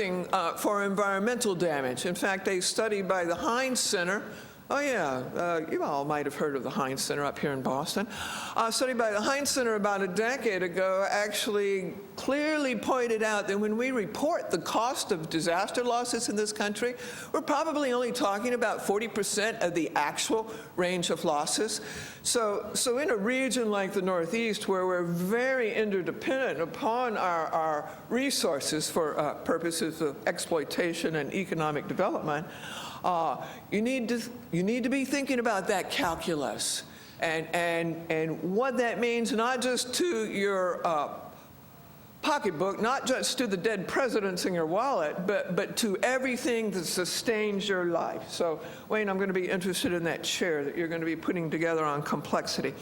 for environmental damage. In fact, a study by the Heinz Center, you all might have heard of the Heinz Center up here in Boston. A study by the Heinz Center about a decade ago actually clearly pointed out that when we report the cost of disaster losses in this country, we're probably only talking about 40% of the actual range of losses. So in a region like the Northeast, where we're very interdependent upon our resources for purposes of exploitation and economic development, you need to be thinking about that calculus and what that means, not just to your pocketbook, not just to the dead presidents in your wallet, but to everything that sustains your life. So, Wayne, I'm going to be interested in that chair that you're going to be putting together on complexity.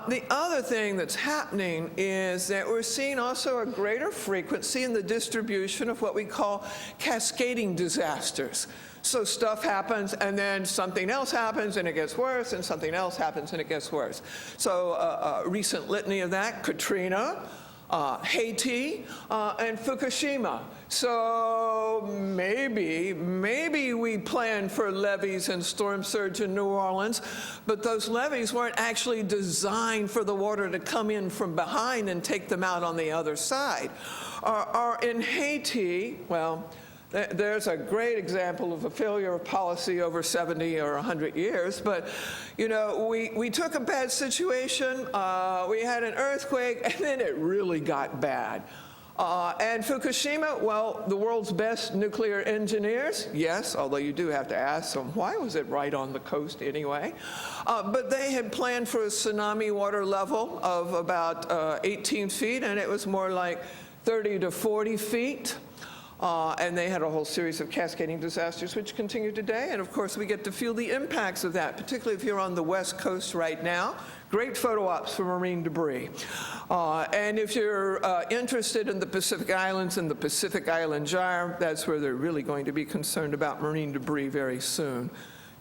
The other thing that's happening is that we're seeing also a greater frequency in the distribution of what we call cascading disasters. So stuff happens, and then something else happens, and it gets worse, and something else happens, and it gets worse. So a recent litany of that, Katrina, Haiti, and Fukushima. So maybe we planned for levees and storm surge in New Orleans, but those levees weren't actually designed for the water to come in from behind and take them out on the other side. Or in Haiti, well, there's a great example of a failure of policy over 70 or 100 years, but you know, we took a bad situation, we had an earthquake, and then it really got bad. And Fukushima, well, the world's best nuclear engineers, yes, although you do have to ask them, why was it right on the coast anyway? But they had planned for a tsunami water level of about 18 feet, and it was more like 30 to 40 feet. And they had a whole series of cascading disasters which continue today. And of course, we get to feel the impacts of that, particularly if you're on the West Coast right now. Great photo ops for marine debris. And if you're interested in the Pacific Islands and the Pacific Island Gyre, that's where they're really going to be concerned about marine debris very soon,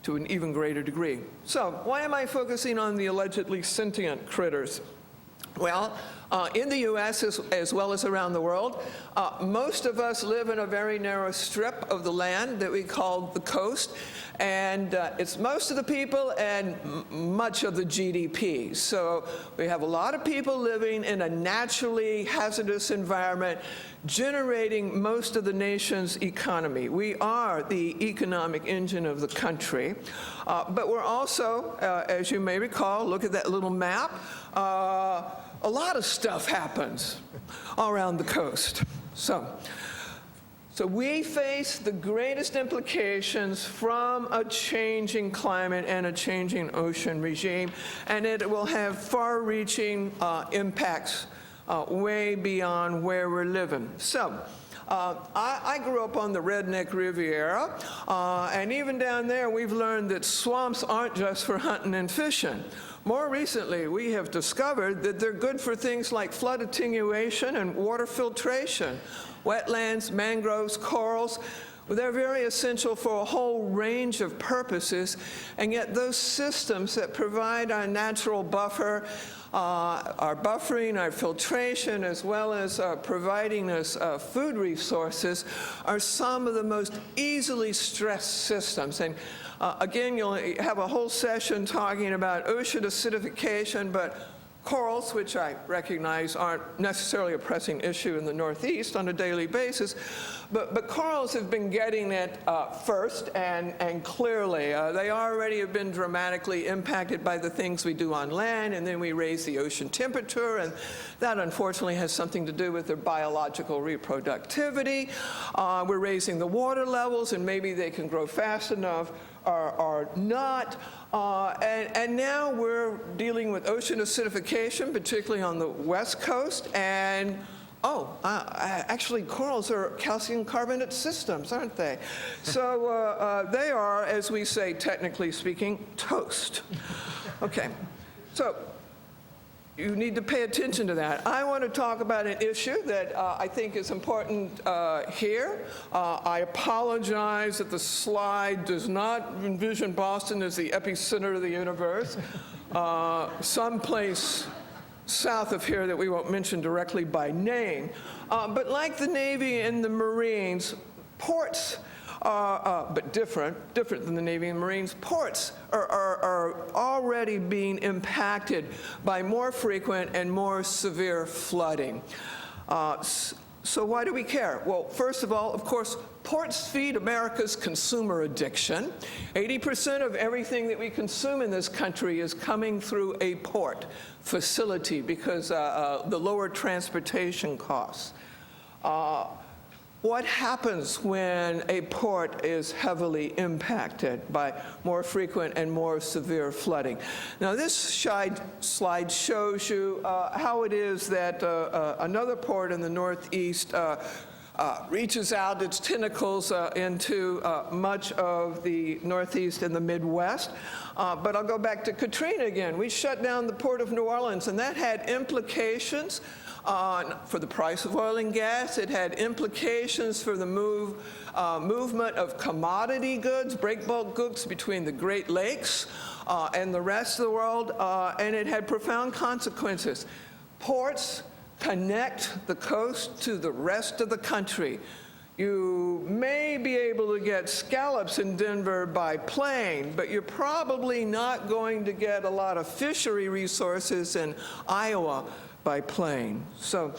to an even greater degree. So why am I focusing on the allegedly sentient critters? Well, in the U.S. as well as around the world, most of us live in a very narrow strip of the land that we call the coast, and it's most of the people and much of the GDP. So we have a lot of people living in a naturally hazardous environment, generating most of the nation's economy. We are the economic engine of the country, but we're also, as you may recall, look at that little map, a lot of stuff happens around the coast. So we face the greatest implications from a changing climate and a changing ocean regime, and it will have far-reaching impacts way beyond where we're living. So I grew up on the redneck Riviera, and even down there we've learned that swamps aren't just for hunting and fishing. More recently, we have discovered that they're good for things like flood attenuation and water filtration. Wetlands, mangroves, corals. They're very essential for a whole range of purposes, and yet those systems that provide our natural buffer, our buffering, our filtration, as well as providing us food resources, are some of the most easily stressed systems. And again, you'll have a whole session talking about ocean acidification, but corals, which I recognize aren't necessarily a pressing issue in the Northeast on a daily basis, but corals have been getting it first and clearly. They already have been dramatically impacted by the things we do on land, and then we raise the ocean temperature, and that unfortunately has something to do with their biological reproductivity. We're raising the water levels, and maybe they can grow fast enough or not. And now we're dealing with ocean acidification, particularly on the West Coast, and actually corals are calcium carbonate systems, aren't they? So they are, as we say, technically speaking, toast. Okay, so you need to pay attention to that. I want to talk about an issue that I think is important here. I apologize that the slide does not envision Boston as the epicenter of the universe. Someplace south of here that we won't mention directly by name. But like the Navy and the Marines, ports but different than the Navy and Marines, ports are already being impacted by more frequent and more severe flooding. So why do we care? Well, first of all, of course, ports feed America's consumer addiction. 80% of everything that we consume in this country is coming through a port facility because the lower transportation costs. What happens when a port is heavily impacted by more frequent and more severe flooding? Now, this slide shows you how it is that another port in the Northeast reaches out its tentacles into much of the Northeast and the Midwest. But I'll go back to Katrina again. We shut down the port of New Orleans, and that had implications for the price of oil and gas. It had implications for the movement of commodity goods, break bulk goods between the Great Lakes and the rest of the world, and it had profound consequences. Ports connect the coast to the rest of the country. You may be able to get scallops in Denver by plane, but you're probably not going to get a lot of fishery resources in Iowa by plane. So,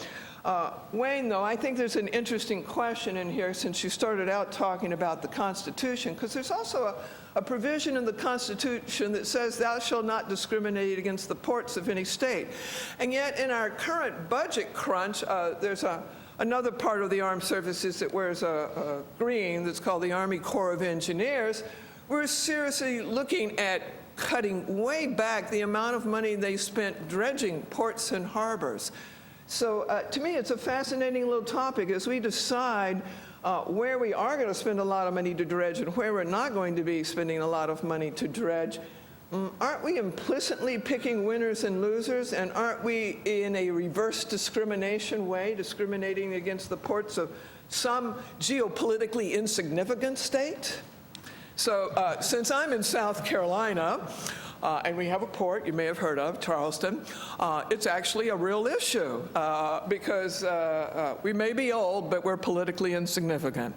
Wayne, though, I think there's an interesting question in here since you started out talking about the Constitution, because there's also a provision in the Constitution that says thou shalt not discriminate against the ports of any state. And yet in our current budget crunch, there's another part of the armed services that wears a green that's called the Army Corps of Engineers. We're seriously looking at cutting way back the amount of money they spent dredging ports and harbors. So to me, it's a fascinating little topic as we decide where we are going to spend a lot of money to dredge and where we're not going to be spending a lot of money to dredge. Aren't we implicitly picking winners and losers? And aren't we, in a reverse discrimination way, discriminating against the ports of some geopolitically insignificant state? So since I'm in South Carolina, and we have a port you may have heard of, Charleston, it's actually a real issue because we may be old, but we're politically insignificant.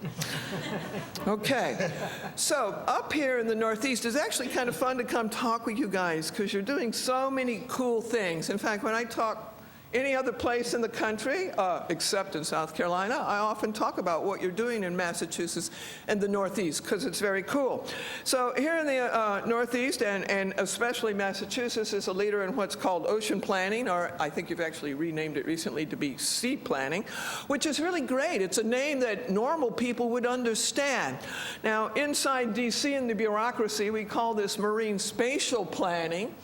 Okay, so up here in the Northeast, it's actually kind of fun to come talk with you guys because you're doing so many cool things. In fact, when I talk any other place in the country, except in South Carolina, I often talk about what you're doing in Massachusetts and the Northeast, because it's very cool. So here in the Northeast, and especially Massachusetts, is a leader in what's called ocean planning, or I think you've actually renamed it recently to be sea planning, which is really great. It's a name that normal people would understand. Now, inside D.C. in the bureaucracy, we call this marine spatial planning.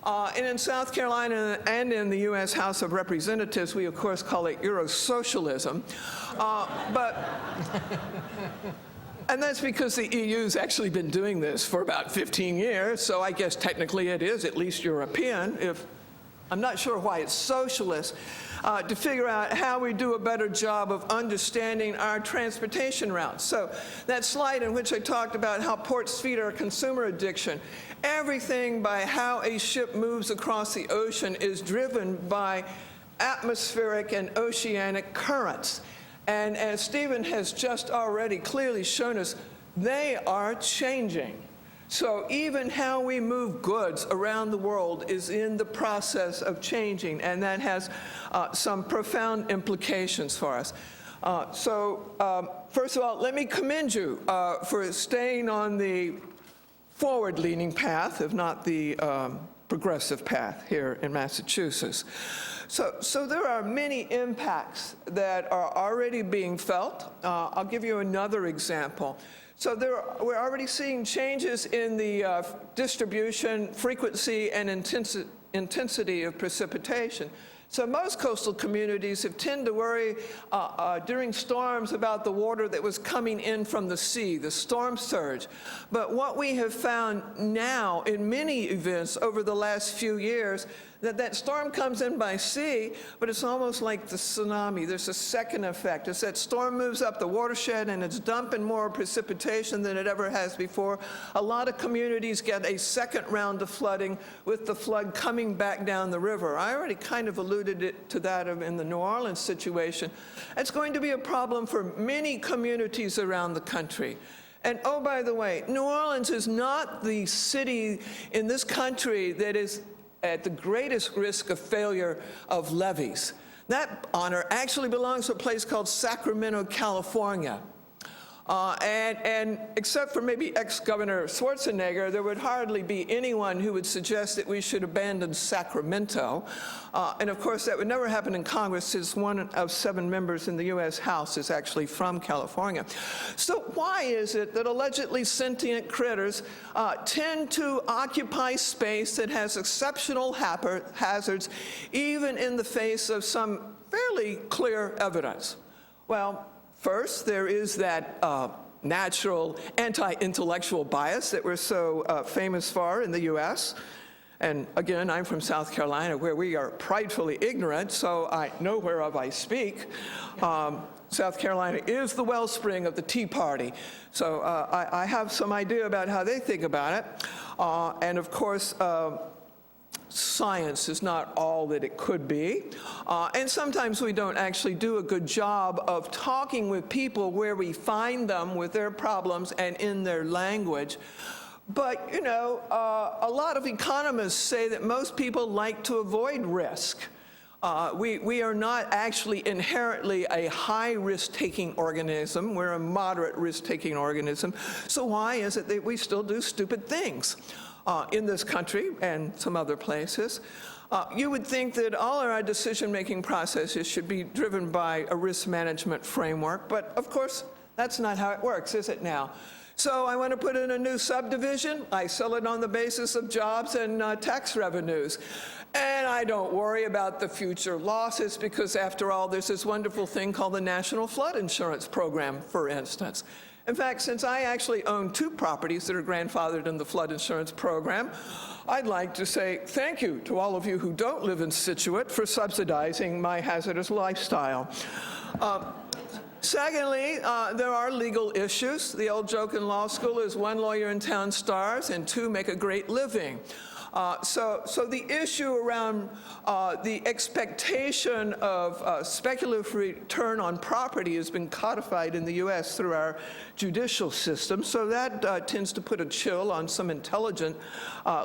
And in South Carolina and in the U.S. House of Representatives, we, of course, call it Eurosocialism. And that's because the EU's actually been doing this for about 15 years, so I guess technically it is at least European. I'm not sure why it's socialist. to figure out how we do a better job of understanding our transportation routes. So that slide in which I talked about how ports feed our consumer addiction, everything by how a ship moves across the ocean is driven by atmospheric and oceanic currents. And as Stephen has just already clearly shown us, they are changing. So even how we move goods around the world is in the process of changing, and that has some profound implications for us. First of all, let me commend you for staying on the forward-leaning path, if not the progressive path here in Massachusetts. So there are many impacts that are already being felt. I'll give you another example. So we're already seeing changes in the distribution, frequency, and intensity of precipitation. So most coastal communities have tended to worry during storms about the water that was coming in from the sea, the storm surge. But what we have found now in many events over the last few years, that storm comes in by sea, but it's almost like the tsunami. There's a second effect. As that storm moves up the watershed and it's dumping more precipitation than it ever has before, a lot of communities get a second round of flooding with the flood coming back down the river. I already kind of alluded to that in the New Orleans situation. It's going to be a problem for many communities around the country. And oh, by the way, New Orleans is not the city in this country that is at the greatest risk of failure of levees. That honor actually belongs to a place called Sacramento, California. And except for maybe ex-Governor Schwarzenegger, there would hardly be anyone who would suggest that we should abandon Sacramento. And of course, that would never happen in Congress, since 1 of 7 members in the U.S. House is actually from California. So why is it that allegedly sentient critters tend to occupy space that has exceptional hazards, even in the face of some fairly clear evidence? Well, first, there is that natural anti-intellectual bias that we're so famous for in the U.S. And again, I'm from South Carolina, where we are pridefully ignorant, so I know whereof I speak. South Carolina is the wellspring of the Tea Party, so I have some idea about how they think about it. And of course, science is not all that it could be. And sometimes we don't actually do a good job of talking with people where we find them with their problems and in their language. But, you know, a lot of economists say that most people like to avoid risk. We are not actually inherently a high risk-taking organism. We're a moderate risk-taking organism. So why is it that we still do stupid things in this country and some other places? You would think that all of our decision-making processes should be driven by a risk management framework, but of course, that's not how it works, is it now? So I want to put in a new subdivision. I sell it on the basis of jobs and tax revenues. And I don't worry about the future losses, because after all, there's this wonderful thing called the National Flood Insurance Program, for instance. In fact, since I actually own 2 properties that are grandfathered in the flood insurance program, I'd like to say thank you to all of you who don't live in Scituate for subsidizing my hazardous lifestyle. Secondly, there are legal issues. The old joke in law school is 1 lawyer in town starves and 2 make a great living. So the issue around the expectation of speculative return on property has been codified in the U.S. through our judicial system, so that tends to put a chill on some intelligent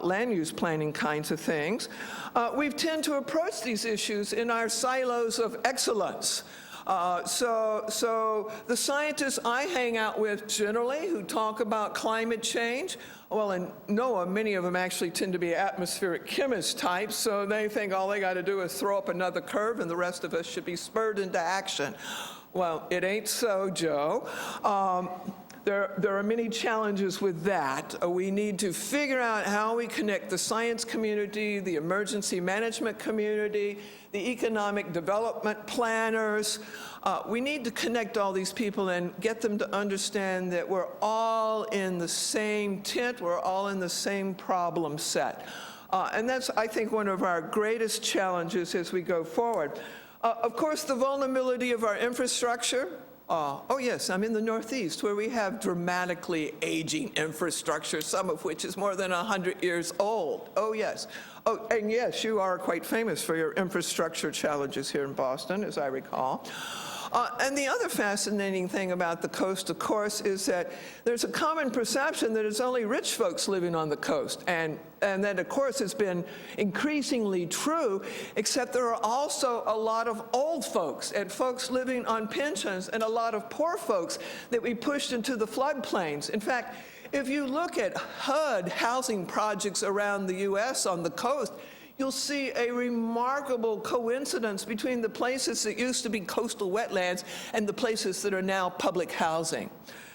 land use planning kinds of things. We tend to approach these issues in our silos of excellence. So the scientists I hang out with generally who talk about climate change, well, in NOAA, many of them actually tend to be atmospheric chemist types, so they think all they got to do is throw up another curve and the rest of us should be spurred into action. Well, it ain't so, Joe. There are many challenges with that. We need to figure out how we connect the science community, the emergency management community, the economic development planners. We need to connect all these people and get them to understand that we're all in the same tent, we're all in the same problem set. And that's, I think, one of our greatest challenges as we go forward. Of course, the vulnerability of our infrastructure. Oh yes, I'm in the Northeast, where we have dramatically aging infrastructure, some of which is more than 100 years old. Oh yes. Oh, and yes, you are quite famous for your infrastructure challenges here in Boston, as I recall. And the other fascinating thing about the coast, of course, is that there's a common perception that it's only rich folks living on the coast. And that, of course, has been increasingly true, except there are also a lot of old folks and folks living on pensions and a lot of poor folks that we pushed into the floodplains. In fact, if you look at HUD housing projects around the U.S. on the coast, you'll see a remarkable coincidence between the places that used to be coastal wetlands and the places that are now public housing.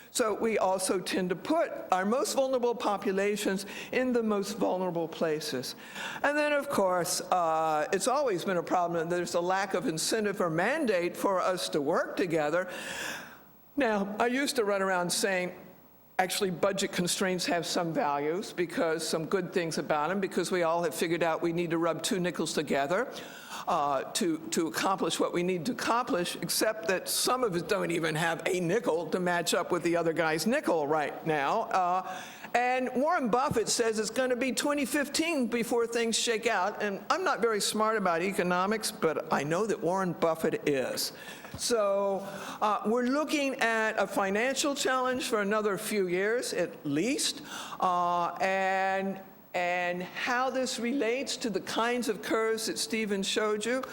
So we also tend to put our most vulnerable populations in the most vulnerable places. And then, of course, it's always been a problem that there's a lack of incentive or mandate for us to work together. Now, I used to run around saying, actually, budget constraints have some values, because some good things about them, because we all have figured out we need to rub two nickels together to accomplish what we need to accomplish, except that some of us don't even have a nickel to match up with the other guy's nickel right now. And Warren Buffett says it's going to be 2015 before things shake out. And I'm not very smart about economics, but I know that Warren Buffett is. So we're looking at a financial challenge for another few years at least, and how this relates to the kinds of curves that Stephen showed you,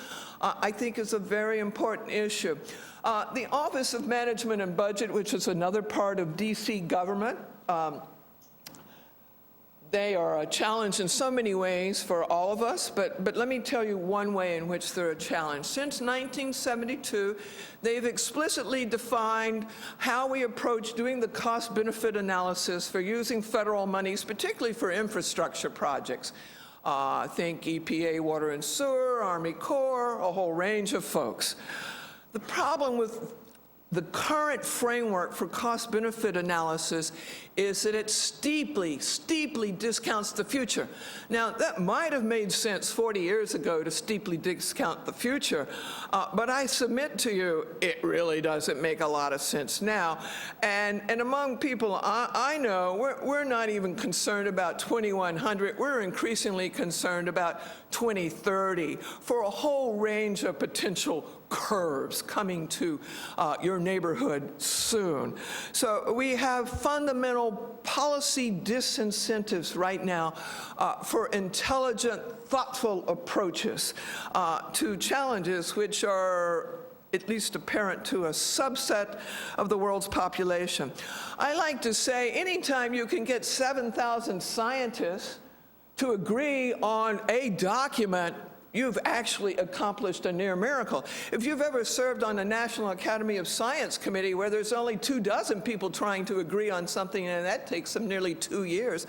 I think is a very important issue. The Office of Management and Budget, which is another part of DC government, they are a challenge in so many ways for all of us, but let me tell you one way in which they're a challenge. Since 1972, they've explicitly defined how we approach doing the cost-benefit analysis for using federal monies, particularly for infrastructure projects. Think EPA, Water and Sewer, Army Corps, a whole range of folks. The problem with the current framework for cost-benefit analysis is that it steeply discounts the future. Now, that might have made sense 40 years ago to steeply discount the future, but I submit to you, it really doesn't make a lot of sense now. And among people I know, we're not even concerned about 2100. We're increasingly concerned about 2030 for a whole range of potential curves coming to your neighborhood soon. So we have fundamental policy disincentives right now for intelligent, thoughtful approaches to challenges which are at least apparent to a subset of the world's population. I like to say, anytime you can get 7,000 scientists to agree on a document, you've actually accomplished a near miracle. If you've ever served on a National Academy of Science committee where there's only 24 people trying to agree on something, and that takes them nearly 2 years,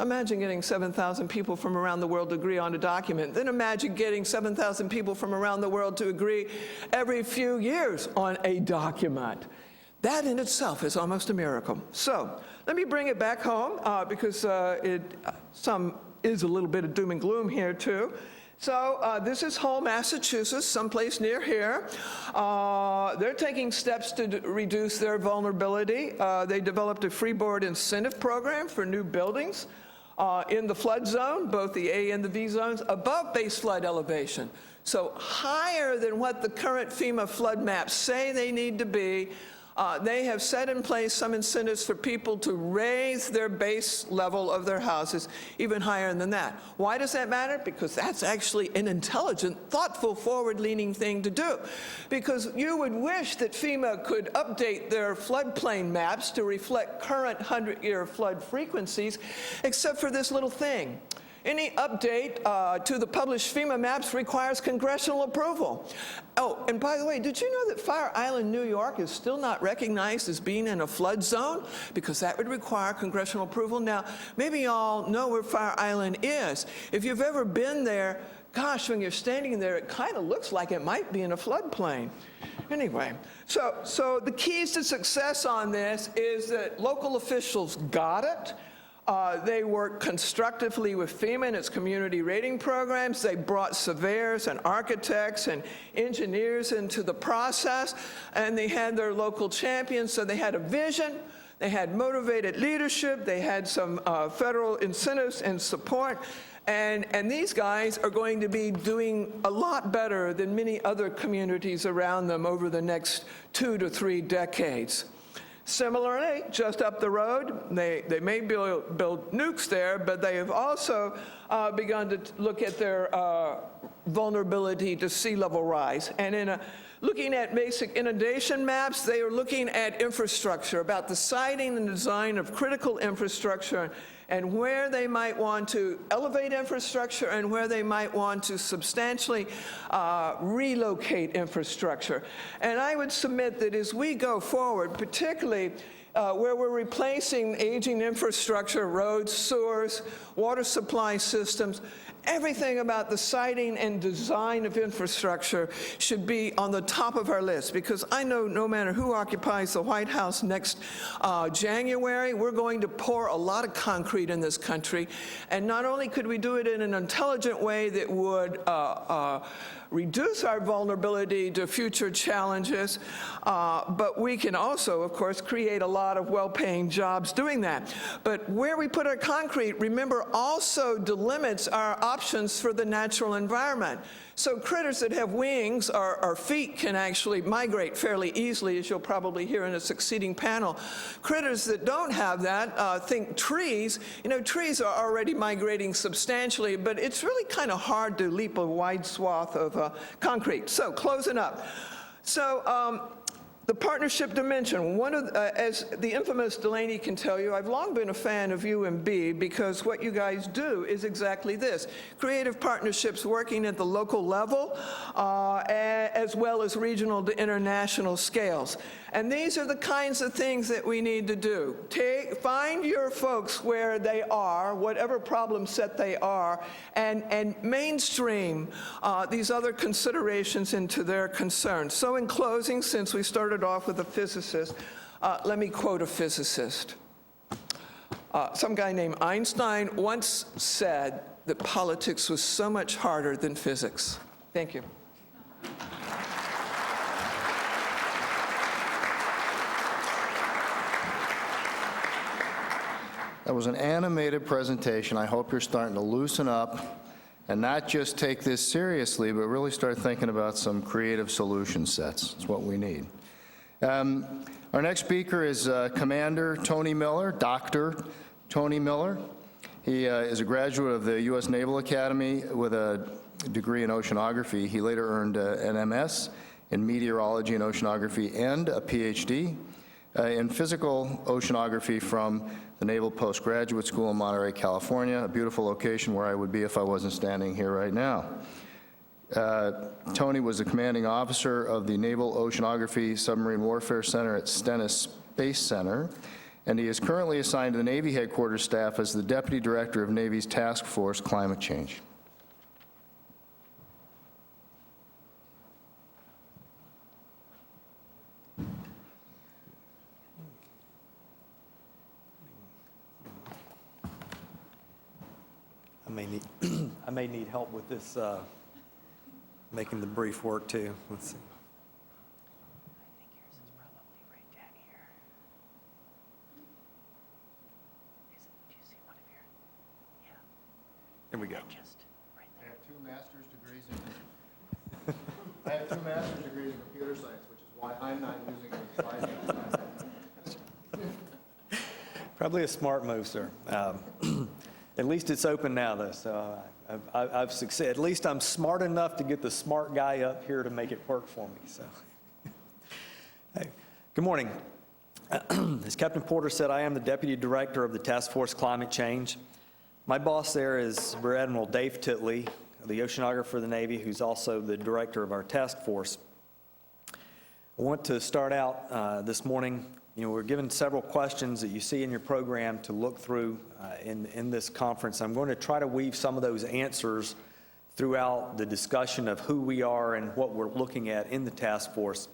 imagine getting 7,000 people from around the world to agree on a document. Then imagine getting 7,000 people from around the world to agree every few years on a document. That in itself is almost a miracle. So let me bring it back home because some is a little bit of doom and gloom here too. So this is Hull, Massachusetts, someplace near here. They're taking steps to reduce their vulnerability. They developed a freeboard incentive program for new buildings in the flood zone, both the A and the V zones, above base flood elevation. So higher than what the current FEMA flood maps say they need to be. They have set in place some incentives for people to raise their base level of their houses even higher than that. Why does that matter? Because that's actually an intelligent, thoughtful, forward-leaning thing to do. Because you would wish that FEMA could update their floodplain maps to reflect current 100-year flood frequencies, except for this little thing. Any update to the published FEMA maps requires congressional approval. Oh, and by the way, did you know that Fire Island, New York is still not recognized as being in a flood zone? Because that would require congressional approval. Now, maybe you all know where Fire Island is. If you've ever been there, gosh, when you're standing there, it kind of looks like it might be in a floodplain. Anyway, so the keys to success on this is that local officials got it. They worked constructively with FEMA and its community rating programs. They brought surveyors and architects and engineers into the process, and they had their local champions, so they had a vision. They had motivated leadership. They had some federal incentives and support. And these guys are going to be doing a lot better than many other communities around them over the next 2 to 3 decades. Similarly, just up the road, they may build nukes there, but they have also begun to look at their vulnerability to sea level rise. And looking at basic inundation maps, they are looking at infrastructure, about the siting and design of critical infrastructure and where they might want to elevate infrastructure and where they might want to substantially relocate infrastructure. And I would submit that as we go forward, particularly where we're replacing aging infrastructure, roads, sewers, water supply systems, everything about the siting and design of infrastructure should be on the top of our list, because I know no matter who occupies the White House next January, we're going to pour a lot of concrete in this country. And not only could we do it in an intelligent way that would reduce our vulnerability to future challenges, but we can also, of course, create a lot of well-paying jobs doing that. But where we put our concrete, remember, also delimits our options for the natural environment. So critters that have wings or feet can actually migrate fairly easily, as you'll probably hear in a succeeding panel. Critters that don't have that, think trees. You know, trees are already migrating substantially, but it's really kind of hard to leap a wide swath of concrete. So closing up. So the partnership dimension, as the infamous Delaney can tell you, I've long been a fan of UMB because what you guys do is exactly this. Creative partnerships working at the local level as well as regional to international scales. And these are the kinds of things that we need to do. Find your folks where they are, whatever problem set they are, and mainstream these other considerations into their concerns. So in closing, since we started off with a physicist, let me quote a physicist. Some guy named Einstein once said that politics was so much harder than physics. Thank you. That was an animated presentation. I hope you're starting to loosen up and not just take this seriously, but really start thinking about some creative solution sets. It's what we need. Our next speaker is Commander Tony Miller, Dr. Tony Miller. He is a graduate of the U.S. Naval Academy with a degree in oceanography. He later earned an MS in meteorology and oceanography and a PhD in physical oceanography from the Naval Postgraduate School in Monterey, California, a beautiful location where I would be if I wasn't standing here right now. Tony was the commanding officer of the Naval Oceanography Submarine Warfare Center at Stennis Space Center, and he is currently assigned to the Navy Headquarters staff as the Deputy Director of Navy's Task Force Climate Change. I may need help with this, making the brief work too. Let's see. I think yours is probably right down here. Do you see one of your? Yeah. Here we go. Just right I there. have two master's degrees in computer science, which is why I'm not using the slide. Probably a smart move, sir. At least it's open now, though, so I've succeeded. At least I'm smart enough to get the smart guy up here to make it work for me. So, hey, good morning. As Captain Porter said, I am the Deputy Director of the Task Force Climate Change. My boss there is Rear Admiral Dave Titley, the oceanographer of the Navy, who's also the director of our task force. I want to start out this morning. We're given several questions that you see in your program to look through in this conference. I'm going to try to weave some of those answers throughout the discussion of who we are and what we're looking at in the task force.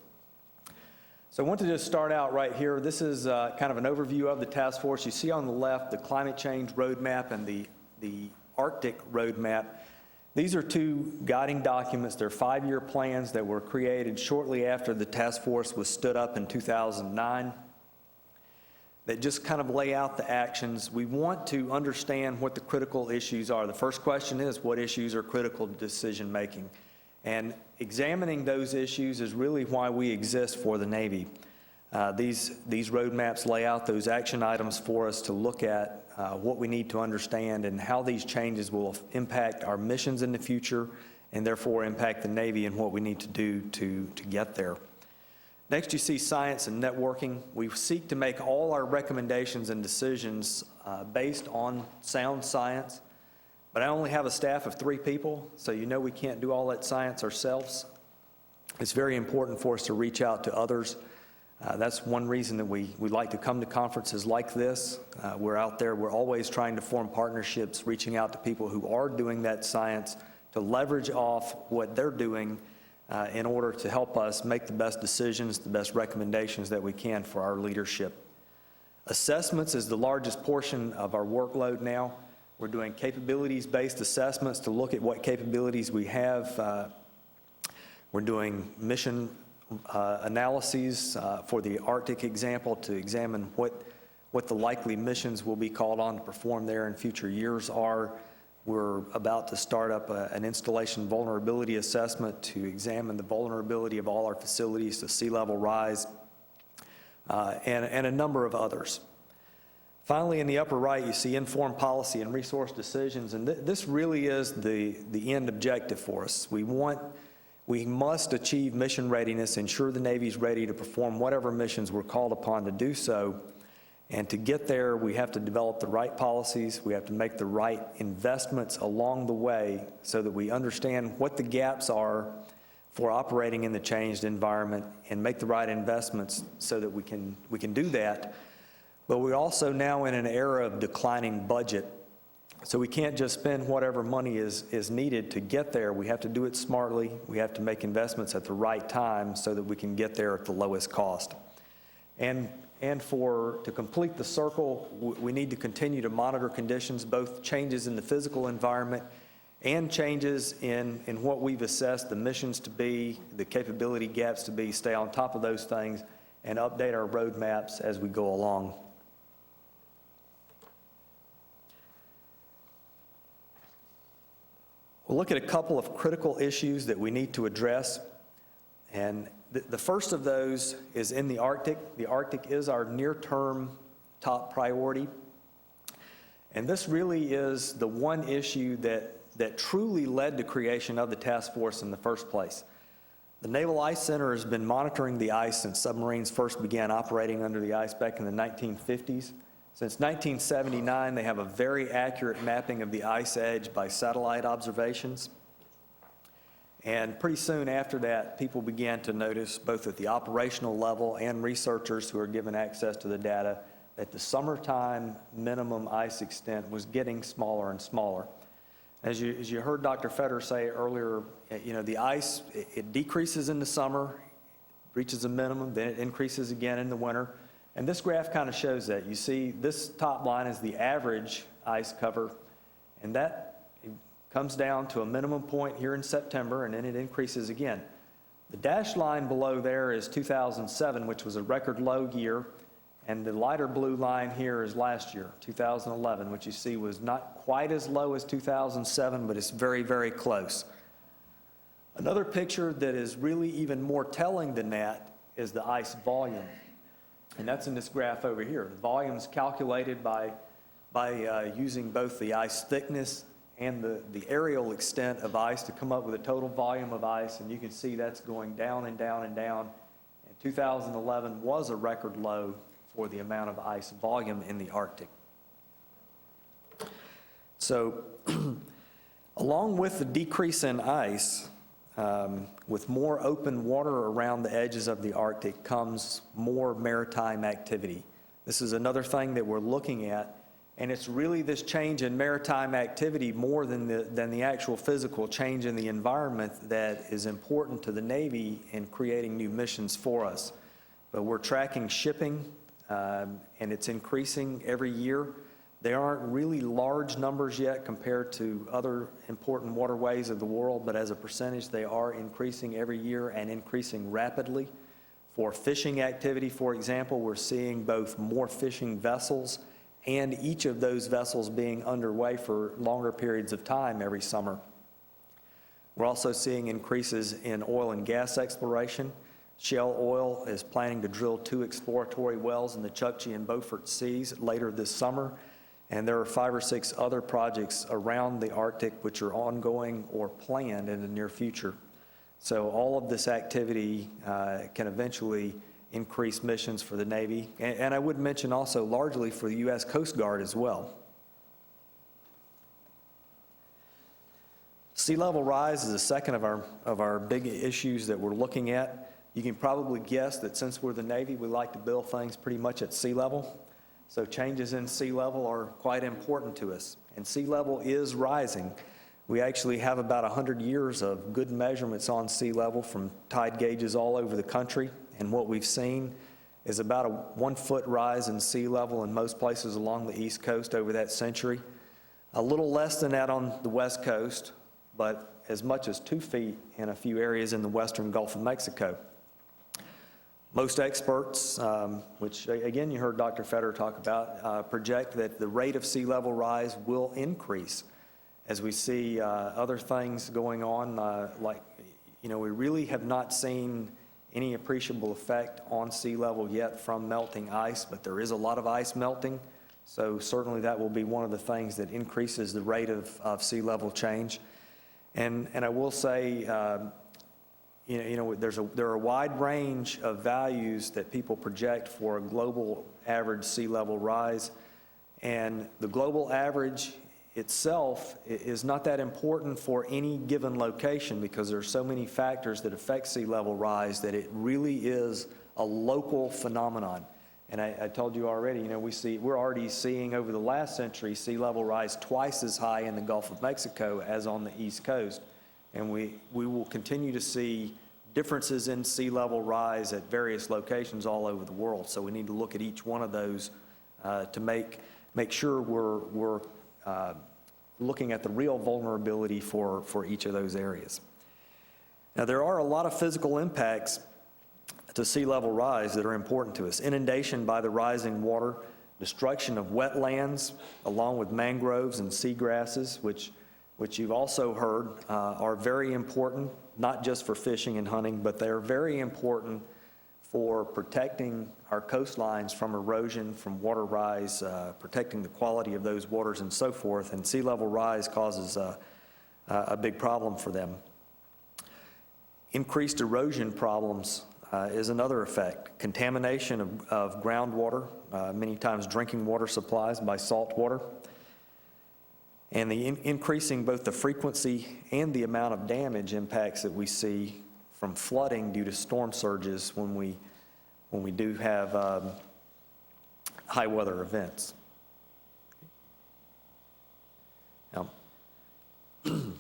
So I want to just start out right here. This is kind of an overview of the task force. You see on the left the climate change roadmap and the Arctic roadmap. These are two guiding documents. They're 5-year plans that were created shortly after the task force was stood up in 2009 that just kind of lay out the actions. We want to understand what the critical issues are. The first question is, what issues are critical to decision making? And examining those issues is really why we exist for the Navy. These roadmaps lay out those action items for us to look at what we need to understand and how these changes will impact our missions in the future and therefore impact the Navy and what we need to do to get there. Next, you see science and networking. We seek to make all our recommendations and decisions based on sound science. But I only have a staff of 3 people, so you know we can't do all that science ourselves. It's very important for us to reach out to others. That's one reason that we like to come to conferences like this. We're out there, we're always trying to form partnerships, reaching out to people who are doing that science to leverage off what they're doing in order to help us make the best decisions, the best recommendations that we can for our leadership. Assessments is the largest portion of our workload now. We're doing capabilities-based assessments to look at what capabilities we have. We're doing mission analyses for the Arctic example to examine what the likely missions will be called on to perform there in future years are. We're about to start up an installation vulnerability assessment to examine the vulnerability of all our facilities to sea level rise, and a number of others. Finally, in the upper right, you see informed policy and resource decisions, and this really is the end objective for us. We must achieve mission readiness, ensure the Navy's ready to perform whatever missions we're called upon to do so. And to get there, we have to develop the right policies, we have to make the right investments along the way so that we understand what the gaps are for operating in the changed environment and make the right investments so that we can do that. But we're also now in an era of declining budget. So we can't just spend whatever money is needed to get there. We have to do it smartly. We have to make investments at the right time so that we can get there at the lowest cost. And to complete the circle, we need to continue to monitor conditions, both changes in the physical environment and changes in what we've assessed the missions to be, the capability gaps to be, stay on top of those things, and update our roadmaps as we go along. We'll look at a couple of critical issues that we need to address, and the first of those is in the Arctic. The Arctic is our near-term top priority, and this really is the one issue that truly led to creation of the task force in the first place. The Naval Ice Center has been monitoring the ice since submarines first began operating under the ice back in the 1950s. Since 1979, they have a very accurate mapping of the ice edge by satellite observations. And pretty soon after that, people began to notice, both at the operational level and researchers who are given access to the data, that the summertime minimum ice extent was getting smaller and smaller. As you heard Dr. Fetter say earlier, the ice, it decreases in the summer, reaches a minimum, then it increases again in the winter. And this graph kind of shows that. You see this top line is the average ice cover, and that comes down to a minimum point here in September, and then it increases again. The dashed line below there is 2007, which was a record low year, and the lighter blue line here is last year, 2011, which you see was not quite as low as 2007, but it's very, very close. Another picture that is really even more telling than that is the ice volume. And that's in this graph over here. The volume is calculated by using both the ice thickness and the aerial extent of ice to come up with a total volume of ice. And you can see that's going down and down and down. And 2011 was a record low for the amount of ice volume in the Arctic. So along with the decrease in ice, with more open water around the edges of the Arctic comes more maritime activity. This is another thing that we're looking at, and it's really this change in maritime activity more than the actual physical change in the environment that is important to the Navy in creating new missions for us. but we're tracking shipping, and it's increasing every year. They aren't really large numbers yet compared to other important waterways of the world, but as a percentage, they are increasing every year and increasing rapidly. For fishing activity, for example, we're seeing both more fishing vessels and each of those vessels being underway for longer periods of time every summer. We're also seeing increases in oil and gas exploration. Shell Oil is planning to drill 2 exploratory wells in the Chukchi and Beaufort Seas later this summer. And there are 5 or 6 other projects around the Arctic which are ongoing or planned in the near future. So all of this activity can eventually increase missions for the Navy. And I would mention also largely for the U.S. Coast Guard as well. Sea level rise is the second of our big issues that we're looking at. You can probably guess that since we're the Navy, we like to build things pretty much at sea level. So changes in sea level are quite important to us. And sea level is rising. We actually have about 100 years of good measurements on sea level from tide gauges all over the country. And what we've seen is about a 1 foot rise in sea level in most places along the East Coast over that century. A little less than that on the West Coast, but as much as 2 feet in a few areas in the western Gulf of Mexico. Most experts, which again you heard Dr. Fetter talk about, project that the rate of sea level rise will increase as we see other things going on, we really have not seen any appreciable effect on sea level yet from melting ice, but there is a lot of ice melting, so certainly that will be one of the things that increases the rate of sea level change. And I will say, there are a wide range of values that people project for a global average sea level rise, and the global average itself is not that important for any given location because there are so many factors that affect sea level rise that it really is a local phenomenon. And I told you already, we're already seeing over the last century sea level rise twice as high in the Gulf of Mexico as on the East Coast. And we will continue to see differences in sea level rise at various locations all over the world. So we need to look at each one of those to make sure we're looking at the real vulnerability for each of those areas. Now, there are a lot of physical impacts to sea level rise that are important to us. Inundation by the rising water, destruction of wetlands, along with mangroves and seagrasses, which you've also heard are very important, not just for fishing and hunting, but they're very important for protecting our coastlines from erosion, from water rise, protecting the quality of those waters and so forth, and sea level rise causes a big problem for them. Increased erosion problems is another effect. Contamination of groundwater, many times drinking water supplies by salt water, and the increasing both the frequency and the amount of damage impacts that we see from flooding due to storm surges when we do have high weather events. Now, to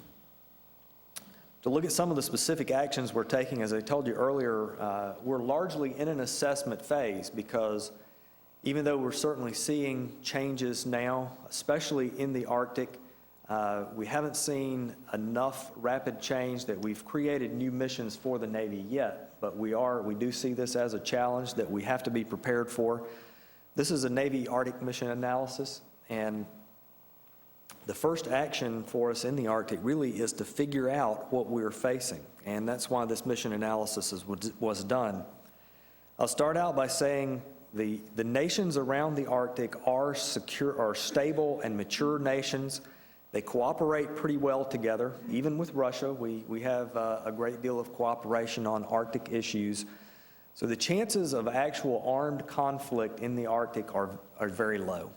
look at some of the specific actions we're taking, as I told you earlier, we're largely in an assessment phase because even though we're certainly seeing changes now, especially in the Arctic, we haven't seen enough rapid change that we've created new missions for the Navy yet, but we do see this as a challenge that we have to be prepared for. This is a Navy Arctic mission analysis, and the first action for us in the Arctic really is to figure out what we're facing, and that's why this mission analysis was done. I'll start out by saying the nations around the Arctic are stable and mature nations. They cooperate pretty well together. Even with Russia, we have a great deal of cooperation on Arctic issues. So the chances of actual armed conflict in the Arctic are very low.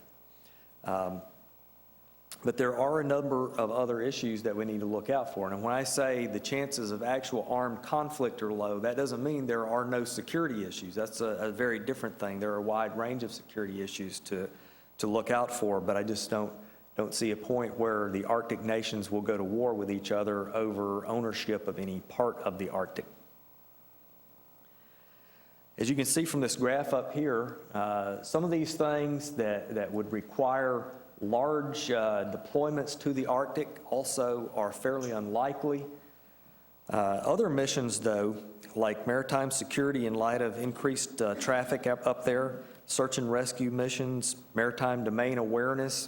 But there are a number of other issues that we need to look out for. And when I say the chances of actual armed conflict are low, that doesn't mean there are no security issues. That's a very different thing. There are a wide range of security issues to look out for, but I just don't see a point where the Arctic nations will go to war with each other over ownership of any part of the Arctic. As you can see from this graph up here, some of these things that would require large deployments to the Arctic also are fairly unlikely. Other missions, though, like maritime security in light of increased traffic up there, search and rescue missions, maritime domain awareness,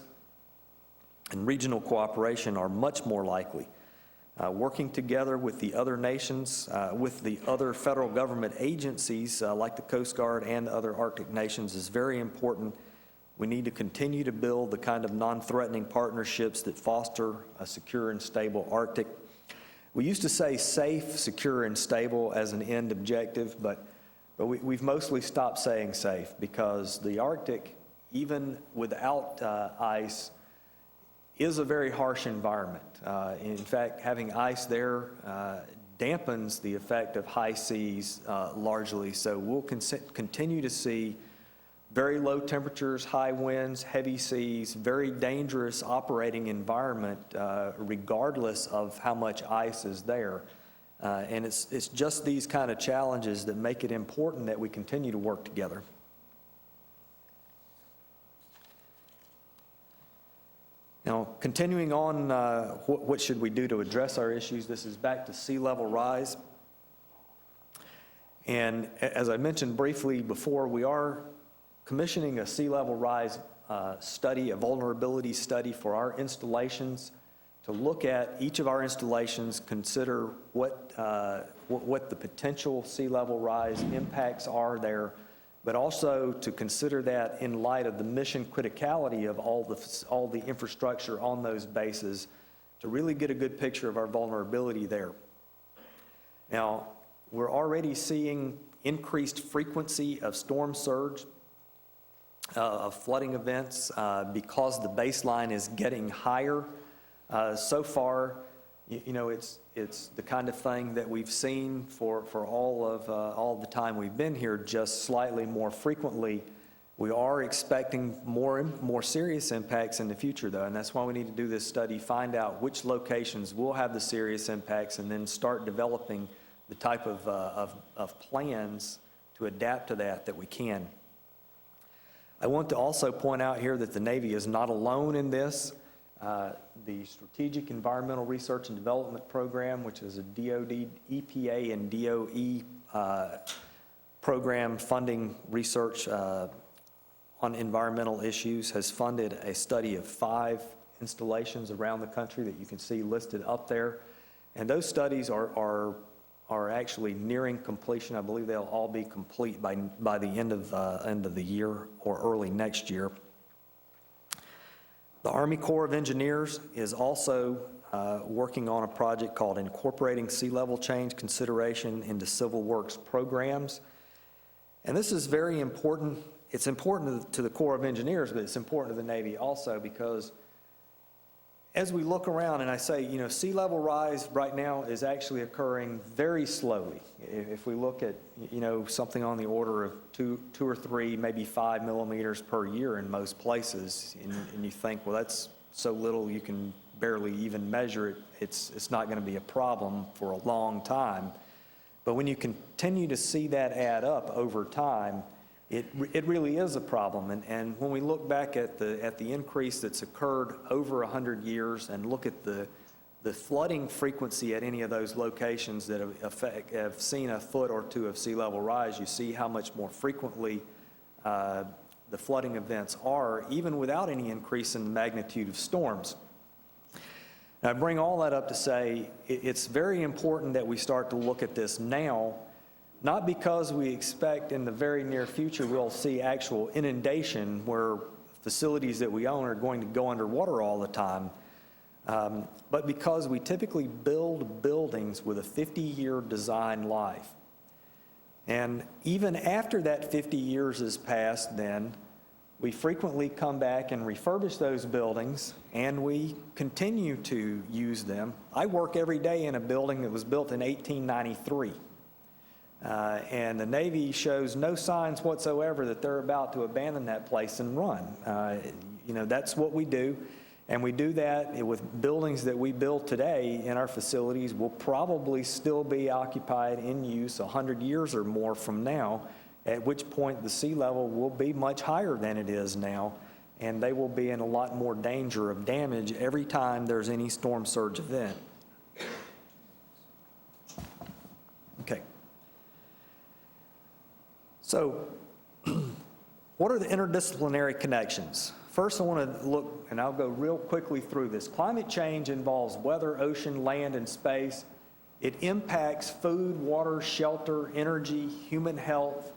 and regional cooperation are much more likely. Working together with the other nations, with the other federal government agencies like the Coast Guard and other Arctic nations is very important. We need to continue to build the kind of non-threatening partnerships that foster a secure and stable Arctic. We used to say safe, secure, and stable as an end objective, but we've mostly stopped saying safe because the Arctic, even without ice, is a very harsh environment. In fact, having ice there dampens the effect of high seas largely, so we'll continue to see very low temperatures, high winds, heavy seas, very dangerous operating environment regardless of how much ice is there. And it's just these kind of challenges that make it important that we continue to work together. Now, continuing on, what should we do to address our issues? This is back to sea level rise. And as I mentioned briefly before, we are commissioning a sea level rise study, a vulnerability study for our installations to look at each of our installations, consider what the potential sea level rise impacts are there, but also to consider that in light of the mission criticality of all the infrastructure on those bases to really get a good picture of our vulnerability there. Now, we're already seeing increased frequency of storm surge, of flooding events because the baseline is getting higher. So far, you know, it's the kind of thing that we've seen for all the time we've been here, just slightly more frequently. We are expecting more serious impacts in the future, though, and that's why we need to do this study, find out which locations will have the serious impacts, and then start developing the type of plans to adapt to that we can. I want to also point out here that the Navy is not alone in this. The Strategic Environmental Research and Development Program, which is a DOD, EPA, and DOE program funding research on environmental issues, has funded a study of 5 installations around the country that you can see listed up there. And those studies are actually nearing completion. I believe they'll all be complete by the end of the year or early next year. The Army Corps of Engineers is also working on a project called Incorporating Sea Level Change Consideration into Civil Works Programs. And this is very important. It's important to the Corps of Engineers, but it's important to the Navy also, because as we look around, and I say, you know, sea level rise right now is actually occurring very slowly. If we look at, you know, something on the order of 2 or 3, maybe 5 millimeters per year in most places, and you think, well, that's so little you can barely even measure it. It's not going to be a problem for a long time. But when you continue to see that add up over time, it really is a problem. And when we look back at the increase that's occurred over 100 years and look at the flooding frequency at any of those locations that have seen a foot or 2 of sea level rise, you see how much more frequently the flooding events are, even without any increase in the magnitude of storms. Now, I bring all that up to say it's very important that we start to look at this now, not because we expect in the very near future we'll see actual inundation where facilities that we own are going to go underwater all the time, but because we typically build buildings with a 50-year design life. And even after that 50 years has passed, then we frequently come back and refurbish those buildings, and we continue to use them. I work every day in a building that was built in 1893. And the Navy shows no signs whatsoever that they're about to abandon that place and run. You know, that's what we do. And we do that with buildings that we build today in our facilities will probably still be occupied in use 100 years or more from now. at which point the sea level will be much higher than it is now, and they will be in a lot more danger of damage every time there's any storm surge event. Okay. So, what are the interdisciplinary connections? First, I want to look, and I'll go real quickly through this. Climate change involves weather, ocean, land, and space. It impacts food, water, shelter, energy, human health,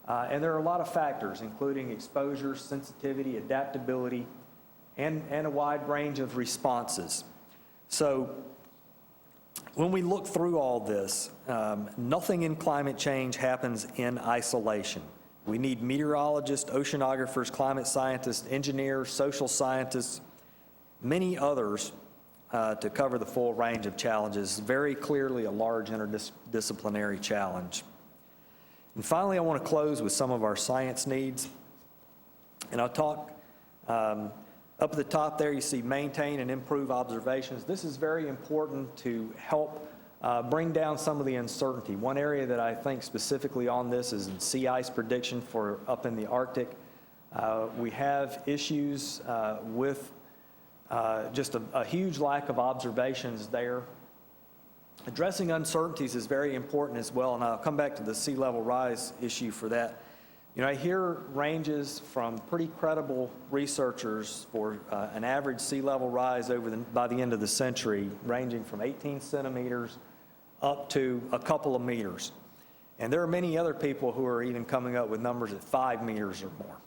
and there are a lot of factors, including exposure, sensitivity, adaptability, and a wide range of responses. So, when we look through all this, nothing in climate change happens in isolation. We need meteorologists, oceanographers, climate scientists, engineers, social scientists, many others to cover the full range of challenges. Very clearly a large interdisciplinary challenge. And finally, I want to close with some of our science needs. And I'll talk, up at the top there you see maintain and improve observations. This is very important to help bring down some of the uncertainty. One area that I think specifically on this is in sea ice prediction for up in the Arctic. We have issues with just a huge lack of observations there. Addressing uncertainties is very important as well, and I'll come back to the sea level rise issue for that. You know, I hear ranges from pretty credible researchers for an average sea level rise by the end of the century, ranging from 18 centimeters up to a couple of meters. And there are many other people who are even coming up with numbers at 5 meters or more.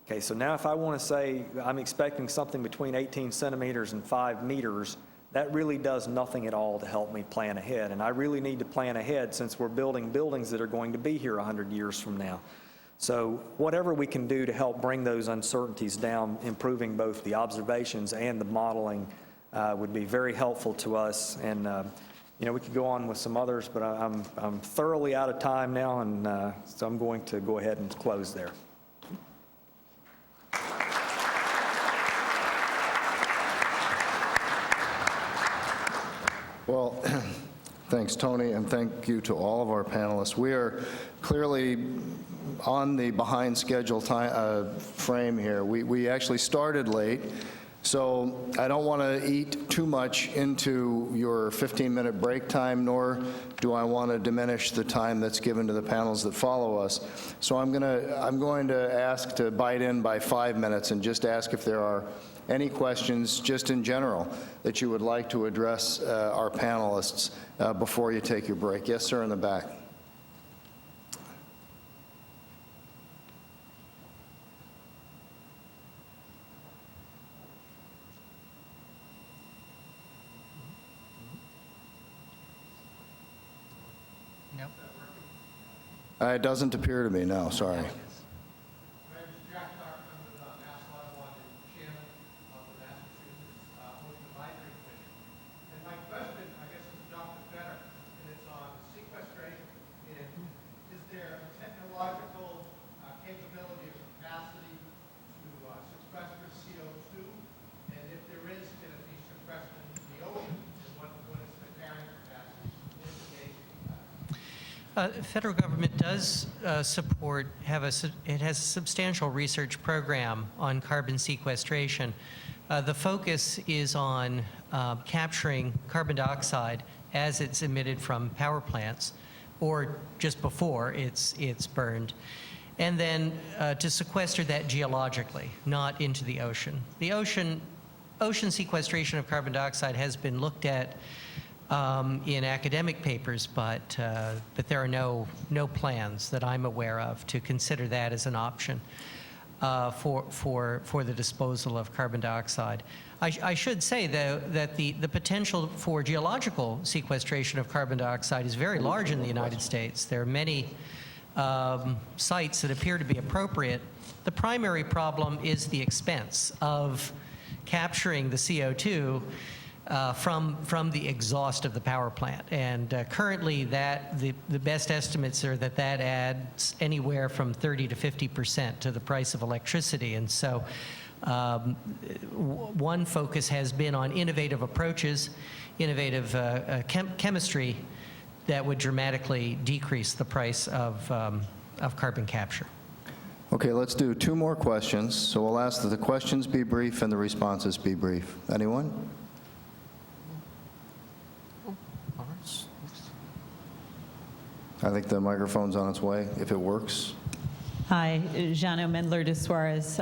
Okay, so now if I want to say I'm expecting something between 18 centimeters and 5 meters, that really does nothing at all to help me plan ahead. And I really need to plan ahead since we're building buildings that are going to be here 100 years from now. So whatever we can do to help bring those uncertainties down, improving both the observations and the modeling would be very helpful to us. And you know, we could go on with some others, but I'm thoroughly out of time now, and so I'm going to go ahead and close there. Well, thanks, Tony, and thank you to all of our panelists. We are clearly on the behind schedule time, frame here. We actually started late, so I don't want to eat too much into your 15-minute break time, nor do I want to diminish the time that's given to the panels that follow us. So I'm going to ask to bite in by 5 minutes and just ask if there are any questions just in general that you would like to address our panelists before you take your break. Yes, sir, in the back. Nope. It doesn't appear to me, no, sorry. The federal government does support, it has a substantial research program on carbon sequestration. The focus is on capturing carbon dioxide as it's emitted from power plants, or just before it's burned, and then to sequester that geologically, not into the ocean. The ocean sequestration of carbon dioxide has been looked at in academic papers, but there are no plans that I'm aware of to consider that as an option for the disposal of carbon dioxide. I should say, though, that the potential for geological sequestration of carbon dioxide is very large in the United States. There are many sites that appear to be appropriate. The primary problem is the expense of capturing the CO2 from the exhaust of the power plant. And currently the best estimates are that adds anywhere from 30 to 50% to the price of electricity. And so one focus has been on innovative approaches, innovative chemistry that would dramatically decrease the price of carbon capture. Okay, let's do 2 more questions. So we'll ask that the questions be brief and the responses be brief. Anyone? I think the microphone's on its way, if it works. Hi, Jano Mendler de Suarez.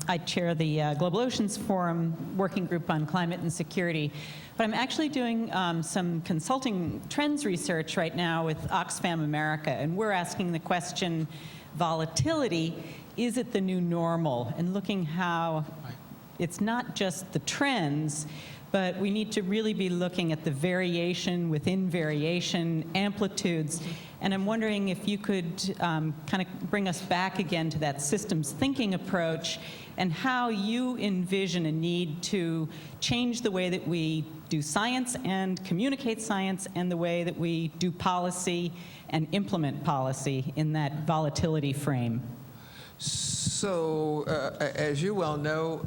I chair the Global Oceans Forum Working Group on Climate and Security. But I'm actually doing some consulting trends research right now with Oxfam America, and we're asking the question, volatility, is it the new normal? And looking how it's not just the trends, but we need to really be looking at the variation within variation, amplitudes. And I'm wondering if you could kind of bring us back again to that systems thinking approach and how you envision a need to change the way that we do science and communicate science and the way that we do policy and implement policy in that volatility frame. So, as you well know,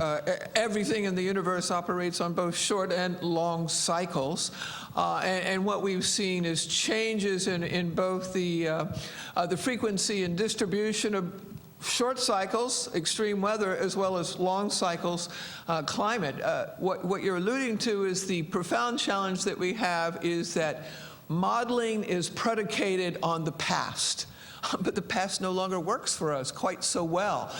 everything in the universe operates on both short and long cycles. And what we've seen is changes in both the frequency and distribution of short cycles, extreme weather, as well as long cycles, climate. What you're alluding to is the profound challenge that we have is that modeling is predicated on the past. But the past no longer works for us quite so well.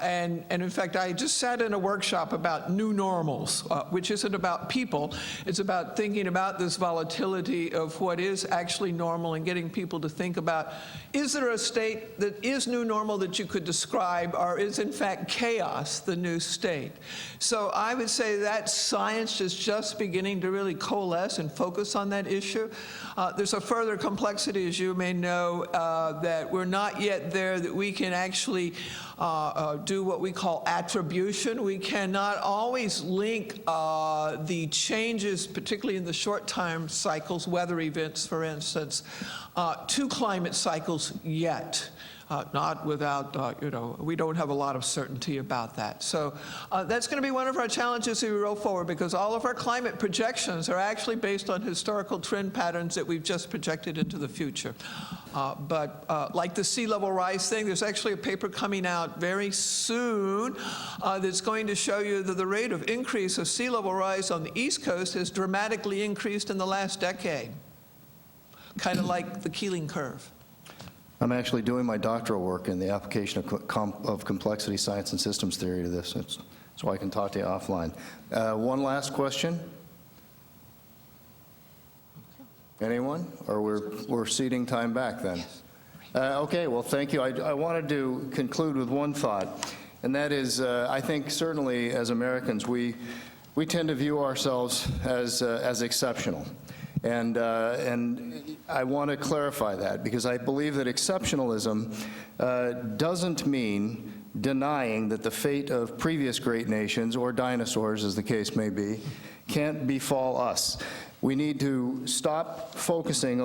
And in fact, I just sat in a workshop about new normals, which isn't about people. It's about thinking about this volatility of what is actually normal and getting people to think about, is there a state that is new normal that you could describe, or is in fact chaos the new state? So I would say that science is just beginning to really coalesce and focus on that issue. There's a further complexity, as you may know, that we're not yet there that we can actually do what we call attribution. We cannot always link the changes, particularly in the short time cycles, weather events, for instance, to climate cycles yet. Not without, we don't have a lot of certainty about that. So that's going to be one of our challenges as we roll forward, because all of our climate projections are actually based on historical trend patterns that we've just projected into the future. But like the sea level rise thing, there's actually a paper coming out very soon that's going to show you that the rate of increase of sea level rise on the East Coast has dramatically increased in the last decade, kind of like the Keeling curve. I'm actually doing my doctoral work in the application of complexity science and systems theory to this, so I can talk to you offline. One last question. Anyone? Or we're ceding time back then? Okay, well, thank you. I wanted to conclude with one thought, and that is, I think certainly as Americans, we tend to view ourselves as exceptional. And I want to clarify that, because I believe that exceptionalism doesn't mean denying that the fate of previous great nations, or dinosaurs as the case may be, can't befall us. We need to stop focusing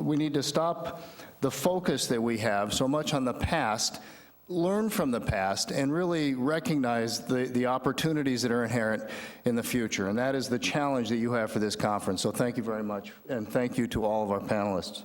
we need to stop the focus that we have so much on the past, learn from the past, and really recognize the opportunities that are inherent in the future. And that is the challenge that you have for this conference. So thank you very much, and thank you to all of our panelists.